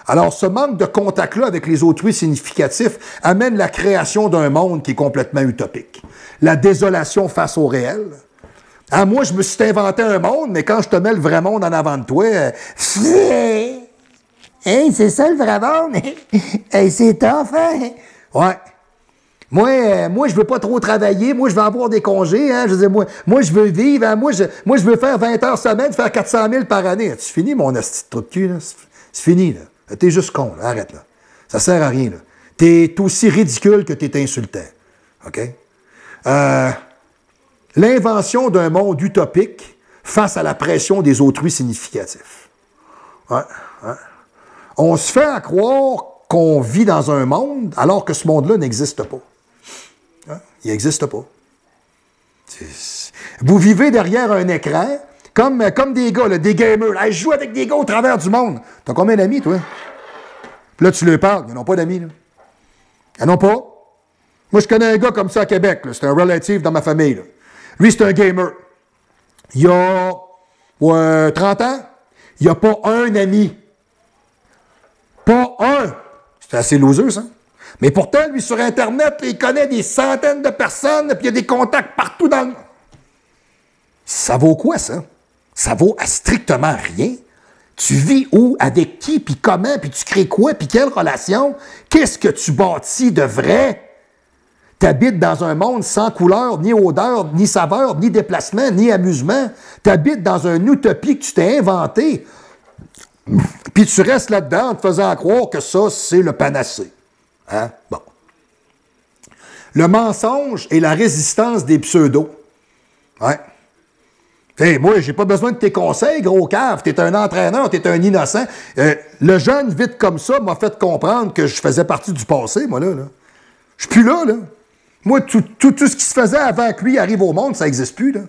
Alors, ce manque de contact-là avec les autrui significatifs amène la création d'un monde qui est complètement utopique. La désolation face au réel. Hein, moi, je me suis inventé un monde, mais quand je te mets le vrai monde en avant de toi, hey, c'est ça le vrai monde? Hey, c'est tough, hein? Ouais. Moi, je veux pas trop travailler. Moi, je veux avoir des congés. Hein? Je veux dire, moi, je veux vivre. Hein? Moi, je veux faire 20 heures semaine, faire 400 000 par année. C'est fini, mon asti de trou de cul. Là. C'est fini. Là. T'es juste con. Là. Arrête. Là. Ça sert à rien. Là. T'es aussi ridicule que t'es insultant. OK? L'invention d'un monde utopique face à la pression des autrui significatifs. Ouais. On se fait à croire qu'on vit dans un monde alors que ce monde-là n'existe pas. Hein? Il n'existe pas. Vous vivez derrière un écran comme des gars, là, des gamers. Hey, je joue avec des gars au travers du monde. T'as combien d'amis, toi? Puis là, tu leur parles. Ils n'ont pas d'amis. Là. Ils n'en ont pas. Moi, je connais un gars comme ça à Québec. C'est un relatif dans ma famille. Là. Lui, c'est un gamer. Il a 30 ans. Il n'a pas un ami. Pas un. C'est assez loser, ça. Mais pourtant, lui, sur Internet, il connaît des centaines de personnes, puis il y a des contacts partout dans le... Ça vaut quoi, ça? Ça vaut strictement rien. Tu vis où, avec qui, puis comment, puis tu crées quoi, puis quelle relation? Qu'est-ce que tu bâtis de vrai? Tu habites dans un monde sans couleur, ni odeur, ni saveur, ni déplacement, ni amusement. Tu habites dans une utopie que tu t'es inventé. Puis tu restes là-dedans en te faisant croire que ça, c'est le panacée. Hein? Bon. Le mensonge et la résistance des pseudos. Ouais. Hey, moi, j'ai pas besoin de tes conseils, gros cave. T'es un entraîneur, t'es un innocent. Le jeune, vite comme ça, m'a fait comprendre que je faisais partie du passé, moi, là. Je suis plus là. Moi, tout ce qui se faisait avant que lui arrive au monde, ça n'existe plus, là.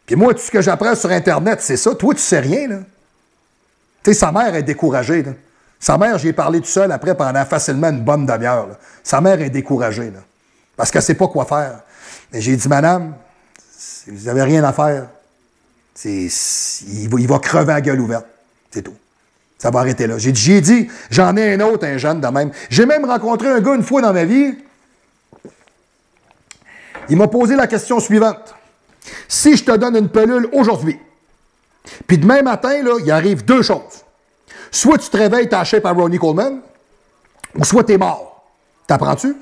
Puis moi, tout ce que j'apprends sur Internet, c'est ça. Toi, tu sais rien, là. Tu sais, sa mère est découragée, là. Sa mère, j'y ai parlé tout seul après pendant facilement une bonne demi-heure, là. Sa mère est découragée, là. Parce qu'elle ne sait pas quoi faire. Et j'ai dit, madame, vous n'avez rien à faire. Il va crever à gueule ouverte. C'est tout. Ça va arrêter là. J'ai dit, j'en ai un autre, un jeune de même. J'ai même rencontré un gars une fois dans ma vie. Il m'a posé la question suivante. Si je te donne une pilule aujourd'hui, puis demain matin, là, il arrive 2 choses. Soit tu te réveilles, t'as shape à Ronnie Coleman, ou soit t'es mort. T'apprends-tu?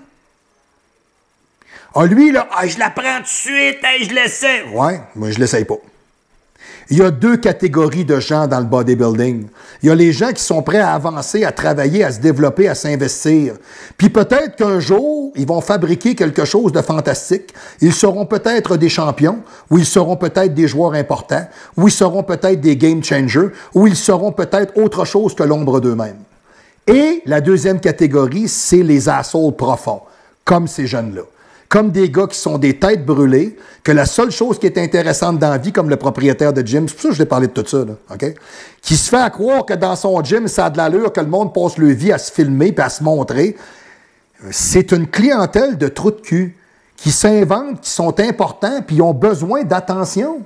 Ah, lui, là, je la prends tout de suite, je l'essaie. Ouais, moi, je l'essaye pas. Il y a deux catégories de gens dans le bodybuilding. Il y a les gens qui sont prêts à avancer, à travailler, à se développer, à s'investir. Puis peut-être qu'un jour, ils vont fabriquer quelque chose de fantastique. Ils seront peut-être des champions, ou ils seront peut-être des joueurs importants, ou ils seront peut-être des game changers, ou ils seront peut-être autre chose que l'ombre d'eux-mêmes. Et la deuxième catégorie, c'est les assholes profonds, comme ces jeunes-là. Comme des gars qui sont des têtes brûlées, que la seule chose qui est intéressante dans la vie, comme le propriétaire de gym, c'est pour ça que je vais parler de tout ça, là, OK? Qui se fait à croire que dans son gym, ça a de l'allure, que le monde passe leur vie à se filmer puis à se montrer. C'est une clientèle de trous de cul qui s'inventent, qui sont importants, puis ils ont besoin d'attention.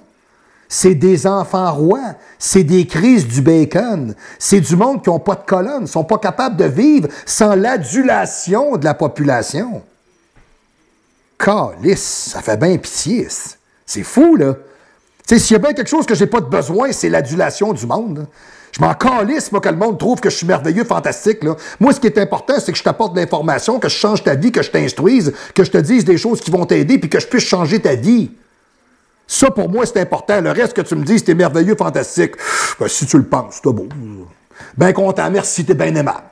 C'est des enfants rois, c'est des crises du bacon, c'est du monde qui n'ont pas de colonne, ne sont pas capables de vivre sans l'adulation de la population. Calisse, ça fait bien pitié. C'est fou, là. Tu sais, s'il y a bien quelque chose que j'ai pas de besoin, c'est l'adulation du monde. Là. Je m'en calisse, moi, que le monde trouve que je suis merveilleux, fantastique. Là. Moi, ce qui est important, c'est que je t'apporte de l'information, que je change ta vie, que je t'instruise, que je te dise des choses qui vont t'aider, puis que je puisse changer ta vie. Ça, pour moi, c'est important. Le reste que tu me dises, t'es merveilleux, fantastique. Ben, si tu le penses, c'est beau. Bien content, merci, t'es bien aimable.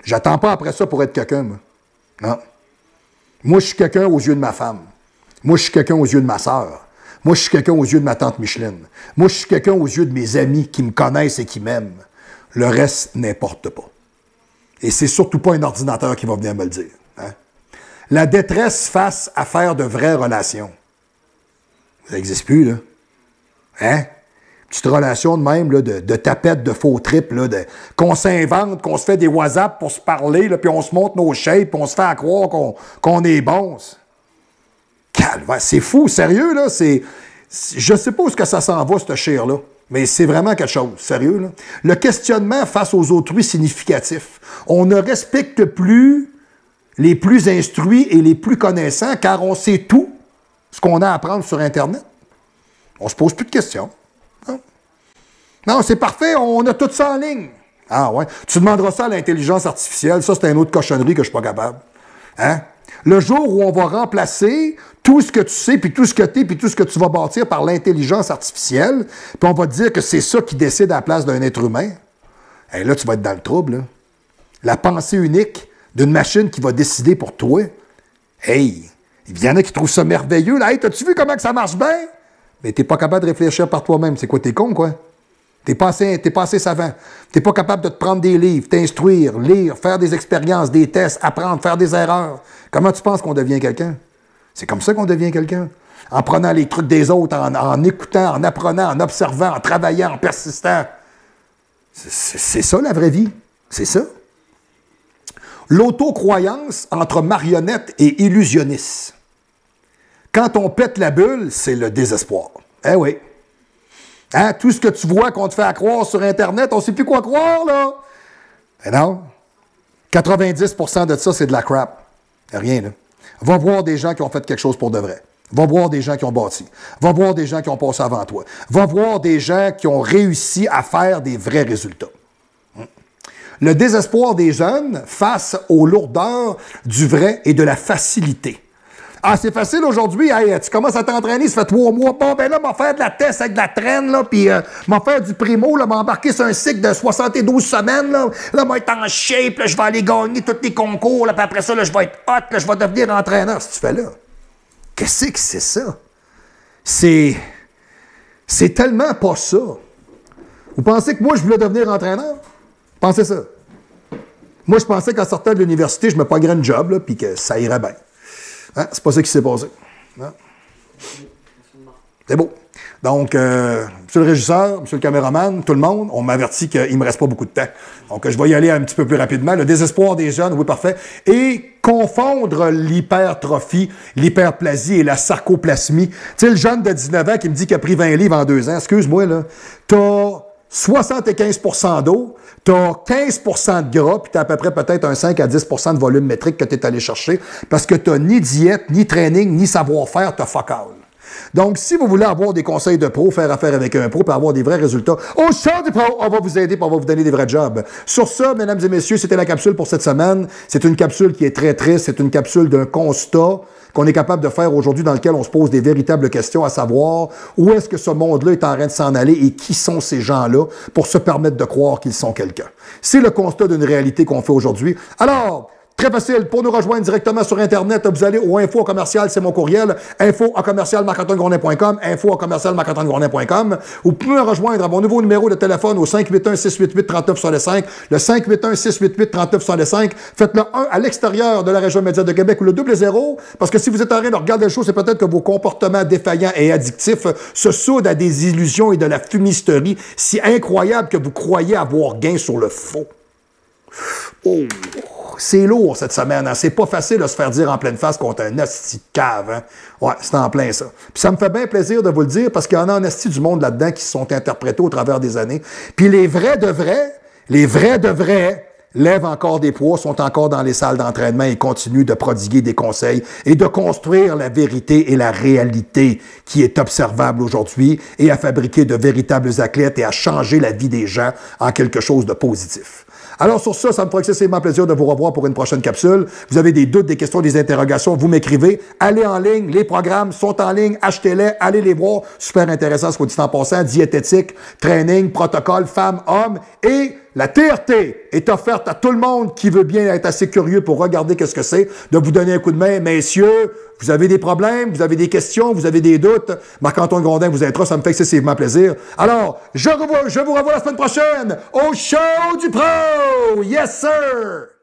J'attends pas après ça pour être quelqu'un, moi. Non. Moi, je suis quelqu'un aux yeux de ma femme. Moi, je suis quelqu'un aux yeux de ma sœur. Moi, je suis quelqu'un aux yeux de ma tante Micheline. Moi, je suis quelqu'un aux yeux de mes amis qui me connaissent et qui m'aiment. Le reste n'importe pas. Et c'est surtout pas un ordinateur qui va venir me le dire. Hein? La détresse face à faire de vraies relations. Ça n'existe plus, là. Hein? Petite relation de même, là, de tapette, de faux trip, là, qu'on s'invente, qu'on se fait des WhatsApp pour se parler, là, puis on se montre nos shapes, puis on se fait à croire qu'on est bons. Calvaire, c'est fou, sérieux, là, je sais pas où est-ce que ça s'en va, cette chair-là, mais c'est vraiment quelque chose, sérieux, là. Le questionnement face aux autrui significatifs. On ne respecte plus les plus instruits et les plus connaissants, car on sait tout ce qu'on a à apprendre sur Internet. On se pose plus de questions. Non, c'est parfait, on a tout ça en ligne. Ah ouais, tu demanderas ça à l'intelligence artificielle, ça c'est une autre cochonnerie que je suis pas capable. Hein? Le jour où on va remplacer tout ce que tu sais, puis tout ce que tu es, puis tout ce que tu vas bâtir par l'intelligence artificielle, puis on va te dire que c'est ça qui décide à la place d'un être humain, et là tu vas être dans le trouble. Là. La pensée unique d'une machine qui va décider pour toi. Hey, il y en a qui trouvent ça merveilleux. Là. Hey, t'as-tu vu comment que ça marche bien? Mais t'es pas capable de réfléchir par toi-même. C'est quoi, t'es con, quoi? T'es pas assez savant. T'es pas capable de te prendre des livres, t'instruire, lire, faire des expériences, des tests, apprendre, faire des erreurs. Comment tu penses qu'on devient quelqu'un? C'est comme ça qu'on devient quelqu'un. En prenant les trucs des autres, en écoutant, en apprenant, en observant, en travaillant, en persistant. C'est ça, la vraie vie. C'est ça. L'autocroyance entre marionnette et illusionniste. Quand on pète la bulle, c'est le désespoir. Eh oui. Hein? Tout ce que tu vois qu'on te fait à croire sur Internet, on ne sait plus quoi croire, là. Mais non. 90% de ça, c'est de la crap. Rien, là. Va voir des gens qui ont fait quelque chose pour de vrai. Va voir des gens qui ont bâti. Va voir des gens qui ont passé avant toi. Va voir des gens qui ont réussi à faire des vrais résultats. Le désespoir des jeunes face aux lourdeurs du vrai et de la facilité. Ah, c'est facile aujourd'hui, hey, tu commences à t'entraîner, ça fait 3 mois. Bon, ben là, m'en faire de la test avec de la traîne, là, puis m'en faire du primo, là, m'embarquer sur un cycle de 72 semaines, là, m'en être en shape, là, je vais aller gagner tous les concours, là, puis après ça, là, je vais être hot, là, je vais devenir entraîneur. Si tu fais là, qu'est-ce que c'est ça? C'est tellement pas ça. Vous pensez que moi, je voulais devenir entraîneur? Pensez ça. Moi, je pensais qu'en sortant de l'université, je me pognerais une job, là, puis que ça irait bien. Hein? C'est pas ça qui s'est passé. Hein? C'est beau. Donc, monsieur le régisseur, monsieur le caméraman, tout le monde, on m'avertit qu'il ne me reste pas beaucoup de temps. Donc, je vais y aller un petit peu plus rapidement. Le désespoir des jeunes, oui, parfait. Et confondre l'hypertrophie, l'hyperplasie et la sarcoplasmie. Tu sais, le jeune de 19 ans qui me dit qu'il a pris 20 livres en 2 ans, excuse-moi, là, t'as 75% d'eau, tu as 15% de gras, puis tu as à peu près peut-être un 5 à 10% de volume métrique que tu es allé chercher, parce que tu n'as ni diète, ni training, ni savoir-faire, tu as fuck all. Donc, si vous voulez avoir des conseils de pro, faire affaire avec un pro, puis avoir des vrais résultats, au show du pro, on va vous aider, puis on va vous donner des vrais jobs. Sur ça, mesdames et messieurs, c'était la capsule pour cette semaine. C'est une capsule qui est très triste. C'est une capsule d'un constat qu'on est capable de faire aujourd'hui dans lequel on se pose des véritables questions, à savoir où est-ce que ce monde-là est en train de s'en aller et qui sont ces gens-là pour se permettre de croire qu'ils sont quelqu'un. C'est le constat d'une réalité qu'on fait aujourd'hui. Alors, très facile, pour nous rejoindre directement sur Internet, vous allez au info commercial, c'est mon courriel, info@marc-antoine-gourdin.com, info@marc-antoine-gourdin.com. Vous pouvez me rejoindre à mon nouveau numéro de téléphone au 581-688-3965, le 581-688-3965. Faites le 1 à l'extérieur de la région médiane de Québec ou le 00, parce que si vous êtes en train de regarder le show, c'est peut-être que vos comportements défaillants et addictifs se soudent à des illusions et de la fumisterie si incroyable que vous croyez avoir gain sur le faux. Oh! C'est lourd cette semaine, hein? C'est pas facile de se faire dire en pleine face qu'on est un asti de cave, hein? Ouais, c'est en plein ça. Puis ça me fait bien plaisir de vous le dire parce qu'il y en a un asti du monde là-dedans qui se sont interprétés au travers des années. Puis les vrais de vrais, lèvent encore des poids, sont encore dans les salles d'entraînement et continuent de prodiguer des conseils et de construire la vérité et la réalité qui est observable aujourd'hui et à fabriquer de véritables athlètes et à changer la vie des gens en quelque chose de positif. Alors sur ça, ça me fera excessivement plaisir de vous revoir pour une prochaine capsule. Vous avez des doutes, des questions, des interrogations, vous m'écrivez. Allez en ligne, les programmes sont en ligne, achetez-les, allez les voir. Super intéressant, ce qu'on dit en passant, diététique, training, protocole, femmes, hommes. Et la TRT est offerte à tout le monde qui veut bien être assez curieux pour regarder qu'est-ce que c'est, de vous donner un coup de main. Messieurs, vous avez des problèmes, vous avez des questions, vous avez des doutes. Marc-Antoine Gourdin vous aidera, ça me fait excessivement plaisir. Alors, je vous revois la semaine prochaine au show du pro! Yes, sir!